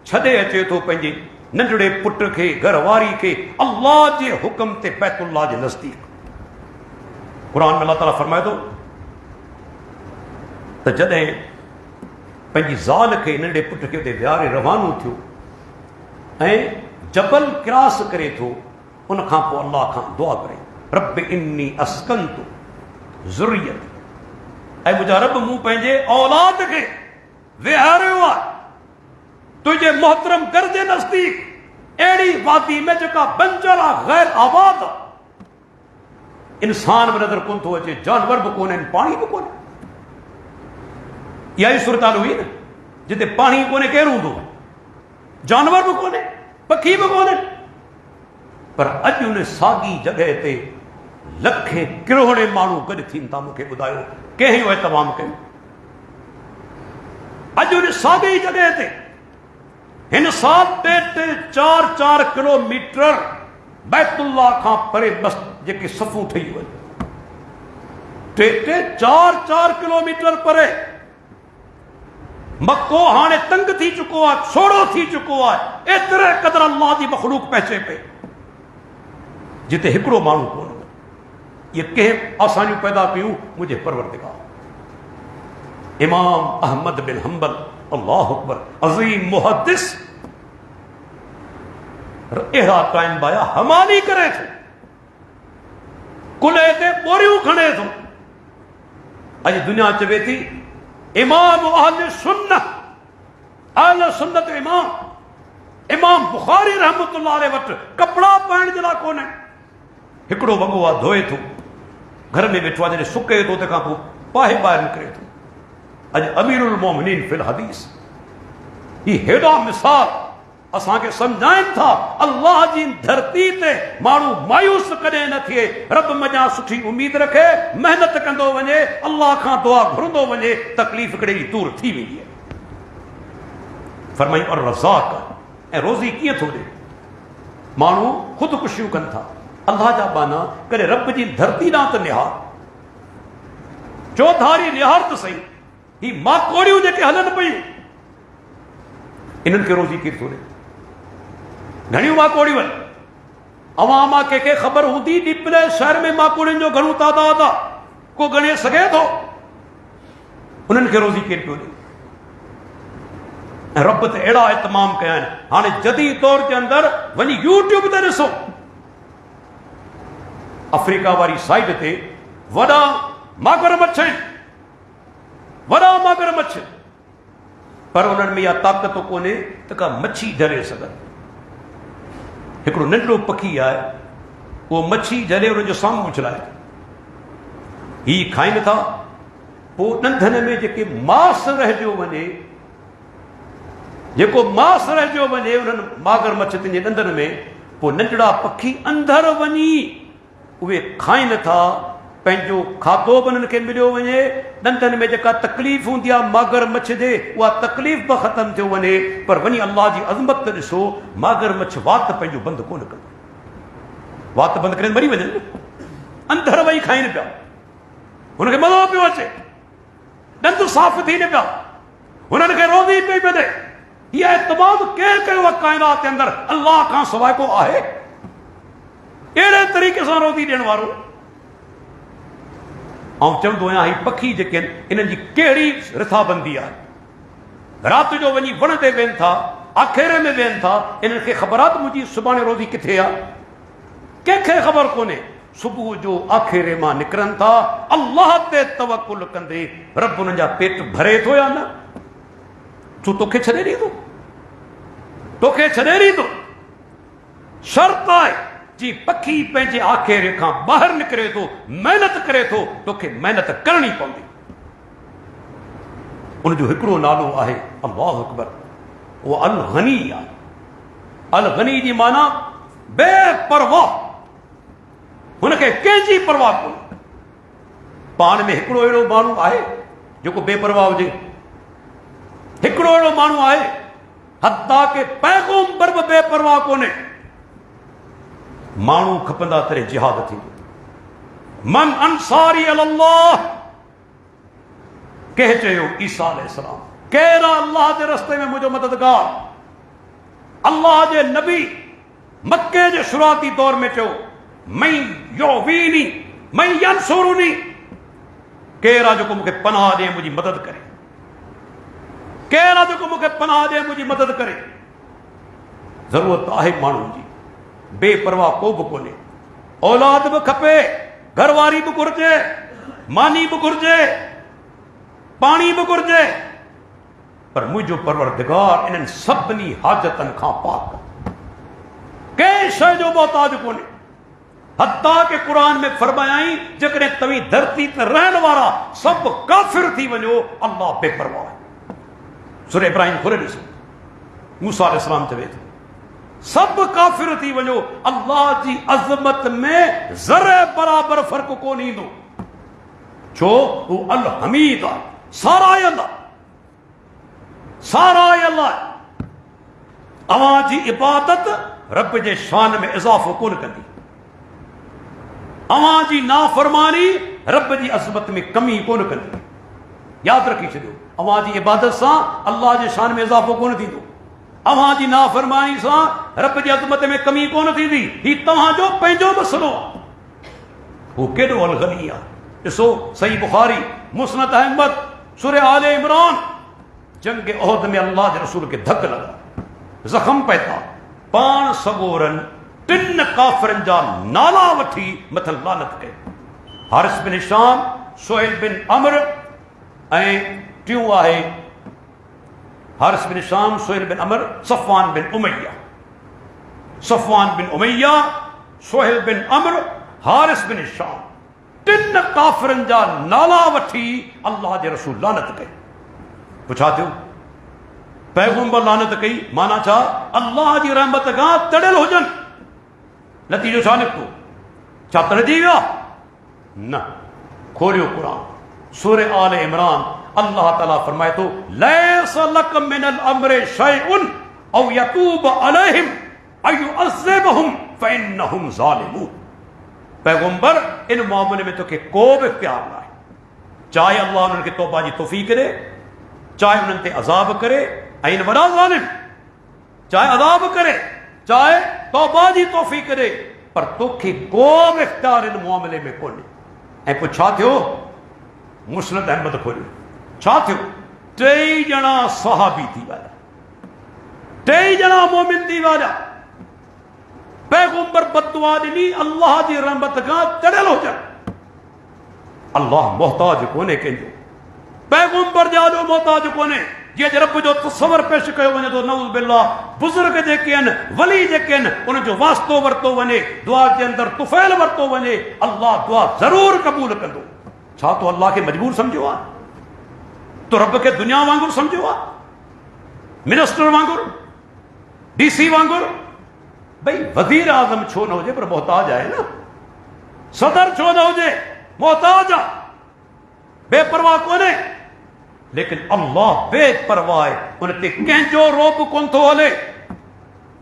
छॾे अचे थो पंहिंजे नंढड़े पुट खे घरवारी खे अल्लाह जे हुक्म ते बैतुल्लाह जे नज़दीक। क़ुरान में अल्लाह ताला फरमाए थो त जॾहिं पंहिंजी ज़ाल खे नंढे पुट खे उते विहारे रवानो थियो ऐं जबल क्रॉस करे थो, उन खां पोइ अल्लाह खां दुआ करे, रब इन्नी अस्कंतु ज़ुर्रियत, ऐं मुंहिंजा रब मूं पंहिंजे औलाद खे विहारियो आहे तुंहिंजे मोहतरम घर जे नज़दीक, अहिड़ी वादी में जेका बंजर आहे, गैर आबाद आहे, इंसान बि नज़र कोन थो अचे, जानवर बि कोन्हे, पाणी बि कोन्हे। इहा ई सूरत हाल हुई न, जिते पाणी कोन्हे केरु हूंदो, जानवर बि कोन्हे, पखी बि कोन्हे। पर अॼु उन साॻी जॻह ते लखे किरोड़े माण्हू गॾु थियनि था। मूंखे ॿुधायो कंहिं इहो एतमाम कयो? अॼु उन साॻी जॻह ते हिन साल 4 किलोमीटर बैतुल्लाह खां परे बस जेके सफ़ूं ठही वञे, 4 किलोमीटर परे मक्को हाणे तंग थी चुको आहे, सोड़ो थी चुको आहे। एतिरे क़दर अल्लाह जी मखलूक पहुचे पई जिते हिकिड़ो माण्हू कोन। ये कंहिं आसानियूं पैदा कयूं मुंहिंजे परवरदिगार। इमाम अहमद बिन हंबल, अल्लाहु अकबर, अज़ीम मुहद्दिस, अहिड़ा काइम बाया हमानी करे थो, कुल्हे ते बोरियूं खणे थो। अॼु दुनिया चवे थी इमाम अहले सुन्नत इमाम बुखारी रहमतुल्लाह अलैहि वटि कपिड़ा पाइण जे लाइ कोन्हे। हिकिड़ो वॻो आहे, धोए थो, घर में वेठो आहे, जॾहिं सुके थो तंहिंखां पोइ पाहे ॿाहिरि निकिरे थो। अॼु अमीरुल मोमिनीन फिल हदीस, ही हेॾा मिसाल असांखे सम्झाइनि था। अल्लाह जी धरती ते माण्हू मायूस कॾहिं न थिए, रब मञा सुठी उमेद रखे, महिनत कंदो वञे, अल्लाह खां दुआ घुरंदो वञे, तकलीफ़ कॾहिं दूर थी वेंदी आहे। फरमाई और रज़ाक, ऐं रोज़ी कीअं थो ॾे? माण्हू ख़ुदकुशियूं कनि था, अल्लाह जा बाना कॾहिं रब जी धरती ॾांहुं त निहार, चौधारी निहार त सही। ही माकोड़ियूं जेके हलनि पयूं, इन्हनि खे रोज़ी केरु थो ॾे? घणियूं माकोड़ियूं आहिनि। अवाम आहे, कंहिंखे ख़बर हूंदी डिपले शहर में माकोड़ियुनि जो घणो तादाद आहे, को गणे सघे थो? उन्हनि खे रोज़ी केरु पियो ॾे? ऐं रब ते अहिड़ा इतमाम कया आहिनि। हाणे जदीद तौर जे अंदरि वञी यूट्यूब ते ॾिसो, अफ्रीका वारी साइड ते वॾा मगरमच्छ आहिनि, वॾा मगरमच्छ, पर उन्हनि में इहा ताक़त कोन्हे त का मच्छी झले सघनि। हिकिड़ो नंढड़ो पखी आहे, उहो मच्छी झले उनजो साम्हूं उछलाए, ही खाइनि था। पोइ ॾंदनि में जेके मांस रहिजी वञे, जेको मांस रहिजी वञे उन्हनि मगरमच्छ जे ॾंदनि में, पोइ नंढड़ा पखी अंदरि वञी उहे खाइनि था। पंहिंजो खाधो बि उन्हनि खे मिलियो वञे, ॾंदनि में जेका तकलीफ़ हूंदी आहे मगरमच्छ जे, उहा तकलीफ़ बि ख़तमु थियो वञे। पर वञी अल्लाह जी अज़मत ॾिसो, मगरमच्छ वात पंहिंजो बंदि कोन कंदो, वात बंदि करे मरी वञनि, अंदरि वेही खाइनि पिया, हुनखे मज़ो पियो अचे, ॾंद साफ़ थीनि पिया, हुननि खे रोज़ी पई मिले। इहा तमामु केरु कयो आहे काइनात जे अंदरि? अल्लाह खां सवाइ को आहे अहिड़े तरीक़े सां रोज़ी ॾियण वारो? ऐं चवंदो आहियां, ही पखी जेके आहिनि, इन्हनि जी कहिड़ी रिथाबंदी आहे। राति जो वञी वण ते वेहनि था, आखेरे में वेहनि था, इन्हनि खे ख़बर आहे त मुंहिंजी सुभाणे रोज़ी किथे आहे? कंहिंखे ख़बर कोन्हे। सुबुह जो आखेरे मां निकिरनि था, अल्लाह ते तवकुल कंदे, रब उन्हनि जा पेट भरे थो या न? तूं तोखे छॾे ॾींदो, तोखे छॾे ॾींदो। शर्त आहे जी पखी पंहिंजे आखेरे खां ॿाहिरि निकिरे थो, महिनत करे थो, तोखे महिनत करणी पवंदी। उनजो हिकिड़ो नालो आहे अल्लाहु अकबर, उहो अल गनी आहे। अल गनी जी माना बेपरवाह, हुनखे कंहिंजी परवाह कोन्हे। पाण में हिकिड़ो अहिड़ो माण्हू आहे जेको बेपरवाह हुजे? हिकिड़ो अहिड़ो माण्हू आहे हत्ता के पैगंबर बि बेपरवाह कोन्हे। माण्हू खपंदा तॾहिं जिहाद थींदो। मन अंसारी अल्लाह, कंहिं चयो ईसा अलैहिस्सलाम, केरु अल्लाह जे रस्ते में मुंहिंजो मददगार? अल्लाह जे नबी मक्के जे शुरूआती दौर में चयो मई योवीनी मई यंसुरुनी, केरु आहे जेको मूंखे पनाह ॾे मुंहिंजी मदद करे? केरु आहे जेको मूंखे पनाह ॾे मुंहिंजी मदद करे? ज़रूरत आहे माण्हुनि जी, बेपरवाह को बि कोन्हे। औलाद बि खपे, घरवारी बि घुर्जे, मानी बि घुर्जे, पाणी बि घुर्जे, पर मुंहिंजो परवरदिगार इन्हनि सभिनी हाजतनि खां पाक, कंहिं शइ जो मोहताज कोन्हे। हत्ता के कुरान में फरमायाई जेकॾहिं तव्हीं धरती ते रहण वारा सभु काफ़िर थी वञो, अल्लाह बेपरवाह आहे। सूरह इब्राहिम खोले ॾिसो, मूसा अलैहिस्सलाम चवे थो सभु काफ़िर थी वञो, अल्लाह जी अज़मत में ज़रे बराबर फ़र्क़ु कोन ईंदो। छो हू अल हमीद आहे, सारायल आहे, सारायल आहे। अवां जी इबादत रब जे शान में इज़ाफ़ो कोन कंदी, अवां जी नाफ़रमानी रब जी अज़मत में कमी कोन कंदी। यादि रखी छॾियो, अवां जी इबादत सां अल्लाह जे शान में इज़ाफ़ो कोन थींदो, अवां जी नाफ़रमानी सां रब जी अज़मत में कमी कोन थींदी। ही तव्हांजो पंहिंजो मसइलो आहे। हू केॾो अलगनी आहे। ॾिसो सही बुखारी, मुस्नद अहमद, सूरह आले इमरान, जंग उहद में अल्लाह जे रसूल खे धक लॻा, ज़ख़म पइता, पाण सगोरन 3 काफ़िरनि जा नाला वठी मथां लानत कई। Haris bin Hisham, Suhail bin Amr ऐं टियों आहे Haris bin Hisham, Suhail bin Amr, Safwan bin Umayya. Safwan bin Umayya, Suhail bin Amr, Haris bin Hisham, 3 काफ़िरनि जा नाला वठी अल्लाह जे रसूल लानत कई। पुछा थियो पैगंबर लानत कई, माना छा? अल्लाह जी रहमत खां तड़ियल हुजनि। नतीजो छा निकितो? छा तड़जी विया? न। खोलियो कुरान, सूरह आले इमरान, अल्लाह ताला फरमाए थो लैस लक मिनल अम्रि शैउन औ यतूब अलैहिम अ युअज़्ज़िबहुम फइन्नहुम ज़ालिमून। पैगंबर, इन मामले में तोखे को बि इख्तियार न आहे। चाहे अल्लाह उन्हनि खे तौबा जी तौफ़ीक़ ॾे, चाहे उन्हनि ते अज़ाब करे, ऐं इन वॾा ज़ालिम, चाहे अज़ाब करे, चाहे तौबा जी तौफ़ीक़ ॾे, पर तोखे को बि इख्तियार इन मामले में कोन्हे। ऐं पोइ छा थियो? मुस्नद अहमद खोलियो, छा थियो? 3 ॼणा सहाबी थी विया, 3 ॼणा मोमिन थी विया। पैगंबर बददुआ ॾिनी अल्लाह जी रहमत खां तड़ियल हुजनि। अल्लाह मोहताज कोन्हे कंहिंजो, पैगंबर जा जो मोहताज कोन्हे। जीअं रब जो तस्वर पेश कयो वञे थो, नऊज़ बिल्लाह, बुज़ुर्ग जेके आहिनि, वली जेके आहिनि, उन जो वास्तो वरितो वञे, दुआ जे अंदरि तुफ़ैल वरितो वञे, अल्लाह दुआ ज़रूर क़बूल कंदो। छा तो अल्लाह खे मजबूर सम्झो आहे? तो रब खे दुनिया वांगुरु सम्झो आहे? मिनिस्टर वांगुरु, DC वांगुरु? भई वज़ीर आज़म छो न हुजे, पर मोहताज आहे न। सदर छो न हुजे, मोहताज आहे, बेपरवाह कोन्हे। लेकिन अल्लाह बेपरवाह आहे, उन ते कंहिंजो रोब कोन थो हले।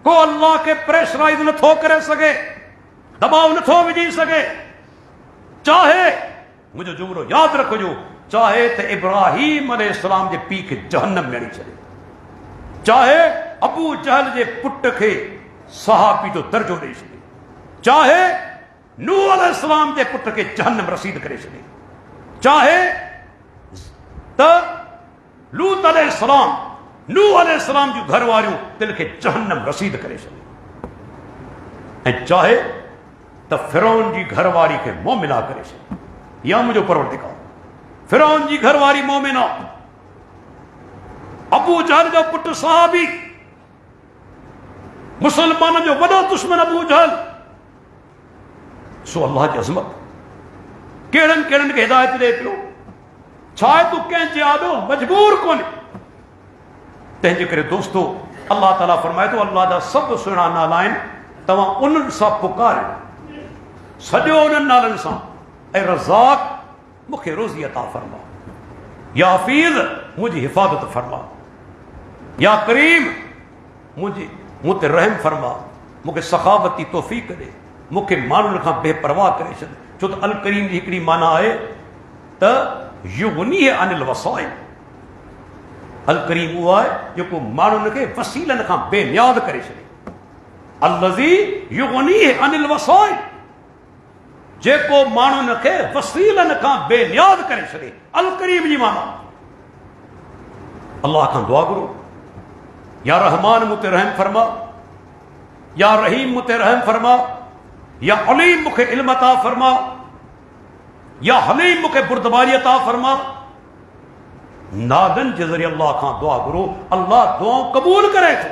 को अल्लाह खे प्रेशराइज़ नथो करे सघे, दबाव नथो विझी सघे। चाहे, मुंहिंजो जुमलो यादि रखिजो, चाहे त इब्राहीम अलैहिस्सलाम जे पीउ खे जहन्नम में हणी छॾे, चाहे अबू जहल जे पुट खे सहाबी जो दर्जो ॾेई छॾे, चाहे नूह अलैहिस्सलाम जे पुट खे जहन्नम रसीद करे छॾे, चाहे त लूत अलैहिस्सलाम, नूह अलैहिस्सलाम जूं घर वारियूं तिन खे जहन्नम रसीद करे छॾे, ऐं चाहे त फिरौन जी घरवारी खे मोमिना करे छॾे। या मुंहिंजो परवरदिगार फिरौन जी घरवारी मोमिना, अबू जहल जो पुटु सहाबी, मुसलमाननि जो वॾो दुश्मन अबू जहल। सो अल्लाह जी अज़मत कहिड़नि कहिड़नि खे हिदायत ॾे पियो। छा आहे तूं कंहिंजे आॾो मजबूर कोन्हे। तंहिंजे करे दोस्तो, अल्लाह ताला फरमाए थो अल्लाह जा सभु सुहिणा नाला आहिनि, तव्हां उन्हनि सां पुकारियो, सॼो उन्हनि नालनि सां। ऐं रज़ाक, मूंखे रोज़ी अता फरमा। या हफ़ीज़, मुंहिंजी हिफ़ाज़त फरमा। या करीम, मुझे मूं ते रहम फरमा, मूंखे सखावती तौफ़ीक़ ॾे, मूंखे माण्हुनि खां बेपरवाह करे छॾ। छो त अल करीम जी हिकिड़ी माना आहे त युगनी अनिल वसाइल। अल करीम उहो आहे जेको माण्हुनि खे वसीलनि खां बेनियाद करे छॾे। अल्लज़ी युगनी अनिल वसाइल, जेको माण्हुनि खे वसीलनि खां बेनियाद करे छॾे। अल करीम जी माना अल्लाह खां दुआ करो, या रहमान मूं ते रहम फरमा, या रहीम मूं ते रहम फरमा, या अलीम मूंखे इल्म अता फरमा, या हलीम मूंखे बुर्दबारी अता फरमा। नादन जे ज़रिए अल्लाह खां दुआ करो, अल्लाह दुआऊं क़बूल करे थो।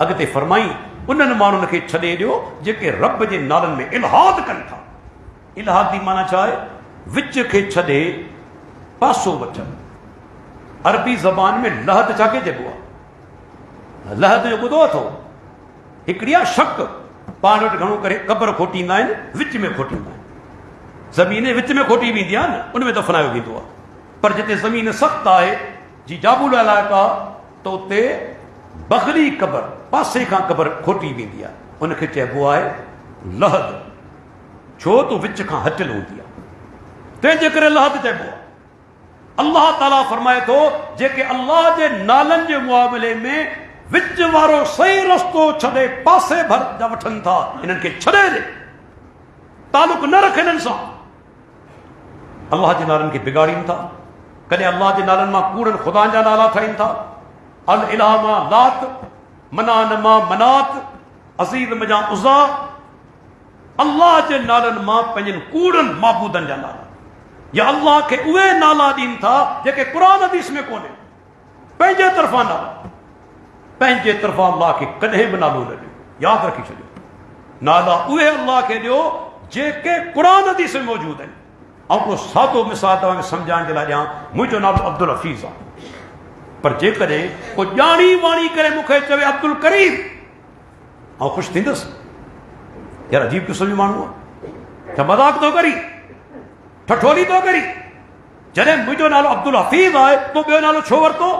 अॻिते फरमाई उन्हनि माण्हुनि खे छॾे ॾियो जेके रब जे नालनि में इल्हाद कनि था। इल्हाद जी माना छा आहे? विच खे छॾे पासो वठनि। अरबी ज़बान में लहद छाखे चइबो आहे? लहद जो ॿुधो अथव? हिकिड़ी आहे शक, पाण वटि घणो करे क़बर खोटींदा आहिनि, विच में खोटींदा आहिनि। ज़मीन विच में खोटी वेंदी आहे न, उन में दफ़नायो वेंदो आहे। पर जिते ज़मीन सख़्त आहे, जी जाबुल इलाइक़ो आहे, त उते बग़ली क़बर, पासे खां क़बर खोटी वेंदी आहे, उनखे चइबो आहे लहद। छो त विच खां हटियल हूंदी आहे, तंहिंजे करे लहद चइबो आहे। अल्लाह ताला फरमाए थो जेके अल्लाह जे नालनि जे मुआविले में विच वारो सही रस्तो छॾे पासे भर जा वठनि था, इन्हनि खे छॾे ॾे, तालुक न रख इन्हनि सां। अल्लाह जे नालनि खे बिगाड़ीनि था। कॾहिं अल्लाह जे नालनि मां कूड़नि ख़ुदा जा नाला ठाहिनि था। अल इलाह मां लात, मनान मां मनात, अज़ीज़ मजां उज़ा। अल्लाह जे नालनि मां पंहिंजनि कूड़नि माबूदनि जा नाला, या अल्लाह खे उहे नाला ॾियनि था जेके क़ुरान हदीस में कोन्हे। पंहिंजे तरफ़ां नाला, पंहिंजे तरफ़ां अल्लाह खे कॾहिं बि नालो न ॾियो। यादि रखी छॾियो, नाला उहे अल्लाह खे ॾियो जेके क़ुरान हदीस में मौजूद आहिनि। ऐं हिकिड़ो सादो मिसाल तव्हांखे सम्झाइण जे लाइ ॾियां। मुंहिंजो नालो अब्दुल हफ़ीज़ आहे, पर जेकॾहिं को ॼाणी वाणी करे मूंखे चवे अब्दुल करीम, ऐं ख़ुशि थींदुसि। यार अजीब क़िस्म जो माण्हू आहे, छा मज़ाक थो करी, ठठोली थो करी। जॾहिं मुंहिंजो नालो अब्दुल हफ़ीज़ आहे तो ॿियो नालो छो वरितो?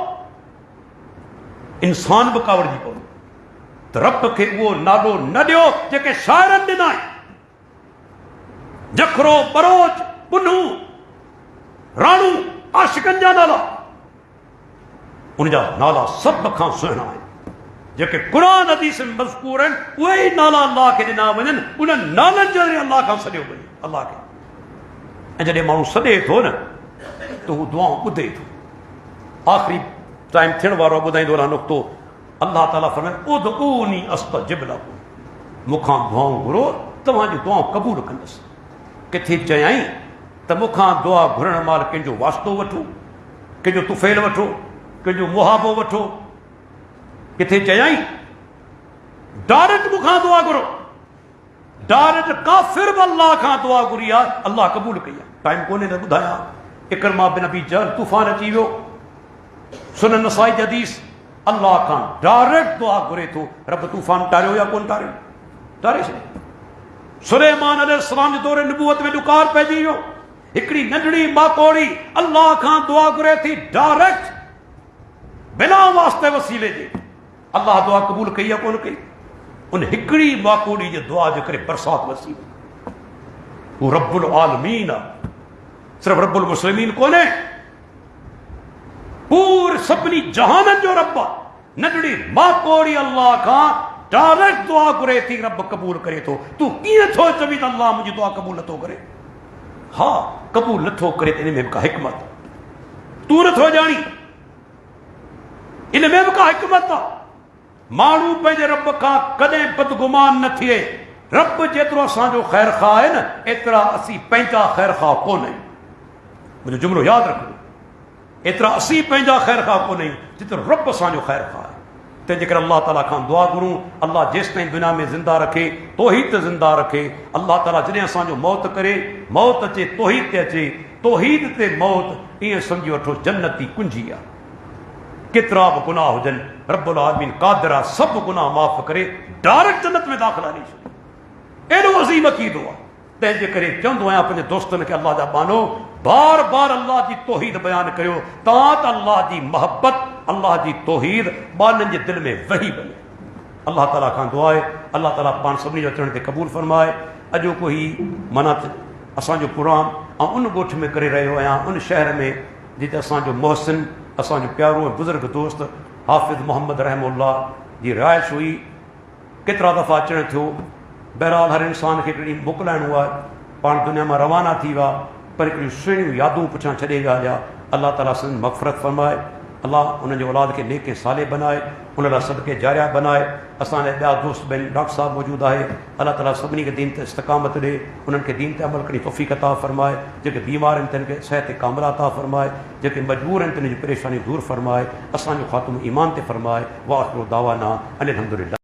इंसान बि कावड़जी पवंदो त रब खे उहो नालो न ॾियो जेके शाइरनि ॾिना आहिनि। जखरो, बरोच, पुनू, राणू, आशिकनि जा नाला, उनजा नाला सभ खां सुहिणा आहिनि। जेके क़ुरान हदीस में मज़कूर आहिनि उहे ई नाला अल्लाह खे ॾिना वञनि, उन्हनि नालनि जे ज़रिए अल्लाह खां सॾियो वञे अल्लाह खे। ऐं जॾहिं माण्हू सॾे थो न त हू दुआऊं ॿुधे थो। आख़िरी टाइम थियण वारो ॿुधाईंदो रहां नुक़्तो। अल्लाह ताला फरमाए उदऊनी अस्तजिब लकुम, मूंखां दुआऊं घुरो, तव्हांजी दुआऊं क़बूल कंदुसि। किथे चयाई त मूंखां दुआ घुरण महिल कंहिंजो वास्तो वठो, कंहिंजो तुफ़ैल वठो, कंहिंजो मुहाबो वठो। किथे चयाई डायरेक्ट मूंखां दुआ घुरो। डायरेक्ट काफ़िर बि अल्लाह खां दुआ घुरी आहे, अल्लाह क़बूल कई आहे। टाइम कोन्हे न ॿुधायां। इकरमा बिन अबी जहल तूफ़ान अची वियो, सुनन नसाई जी हदीस, अल्लाह खां डायरेक्ट दुआ घुरे थो। रब तूफ़ान टारियो या कोन टारियो? टारे छॾे। सुलेमान अलैहिस्सलाम जे दौरे नबूवत में ॾुकार पइजी वियो। हिकिड़ी नंढड़ी माकोड़ी अल्लाह खां दुआ घुरे थी डायरेक्ट, बिना वास्ते वसीले जे। अल्लाह दुआ क़बूल कई या कोन कई? उन हिकिड़ी माकोड़ी जे दुआ जे करे बरसात वसी वई। हू रब्बुल आलमीन आहे, सिर्फ़ु रब्बुल मुस्लिमीन कोन्हे, पूरे सभिनी जहाननि जो रब आहे। नंढड़ी माकोड़ी अल्लाह खां डायरेक्ट दुआ घुरे थी, रब क़बूल करे थो। तूं कीअं थो चवी त अल्लाह मुंहिंजी दुआ क़बूल नथो करे? हा, क़बूल नथो करे त इन में बि का हिकमत, तूं नथो ॼाणी, इन में बि का हिकमत आहे। माण्हू पंहिंजे रब खां कॾहिं बदगुमान न थिए। रब जेतिरो असांजो ख़ैर ख़्वाह आहे न, एतिरा असीं पंहिंजा ख़ैर ख़्वाह कोन आहियूं। मुंहिंजो जुमिलो यादि रखो, एतिरा असीं पंहिंजा ख़ैर ख़्वाह कोन आहियूं जेतिरो रब असांजो ख़ैर ख़्वाह आहे। तंहिंजे करे अल्लाह ताला खां दुआ घुरूं, अल्लाह जेसि ताईं दुनिया में ज़िंदा रखे, तौहीद ते ज़िंदा रखे। अल्लाह ताला जॾहिं असांजो मौत करे, मौत अचे तौहीद ते अचे, तौहीद ते मौत, ईअं सम्झी वठो जन्नती कुंजी आहे। केतिरा बि गुनाह हुजनि, रब्बुल आलमीन क़ादिर आहे सभु गुनाह माफ़ करे डायरेक्ट जन्नत में दाख़िला ॾेई छॾे। एॾो अज़ीम अक़ीदो आहे। तंहिंजे करे चवंदो आहियां पंहिंजे दोस्तनि खे, अल्लाह जा बानो, बार बार अल्लाह जी तौहीद बयानु करियो, तव्हां त अल्लाह जी मोहबत अल्लाह जी तौहीद ॿारनि जे दिल में वही बने। अल्लाह ताला खां दुआ आहे अल्लाह ताला पाण सभिनी जो अचण ते क़बूल फरमाए। अॼोको ही माना असांजो प्रोग्राम ऐं उन ॻोठ में करे रहियो आहियां, उन शहर में जिते असांजो मोहसिन, असांजो प्यारो ऐं बुज़ुर्ग दोस्त हाफ़िज़ मोहम्मद रहमुल्लाह जी रिहाइश हुई। केतिरा दफ़ा अचणु थियो। बहरहाल हर इंसान खे हिकिड़ी मोकिलाइणो आहे, पाण दुनिया मां रवाना थी विया, पर हिकिड़ियूं सुहिणियूं यादूं पुछां छॾे विया हुआ। अल्लाह ताला सिंध मग़फ़िरत फरमाए, अल्लाह उन्हनि जे औलाद खे नेक साले बनाए, उन लाइ सदके जारिया बनाए। असांजा ॿिया दोस्त ॿिनि डॉक्टर साहब मौजूदु आहे। अल्लाह ताला सभिनी खे दीन ते इस्तक़ामत ॾे, उन्हनि खे दीन ते अमल करण जी तौफ़ीक़ अता फरमाए। जेके बीमार आहिनि तिन खे सिहत कामिला अता फरमाए, जेके मजबूर आहिनि तिन जी परेशानी दूर फरमाए, असांजो ख़ात्मो ईमान ते फरमाए। वाख़िरु दावाना अनिल हम्दुलिल्लाह।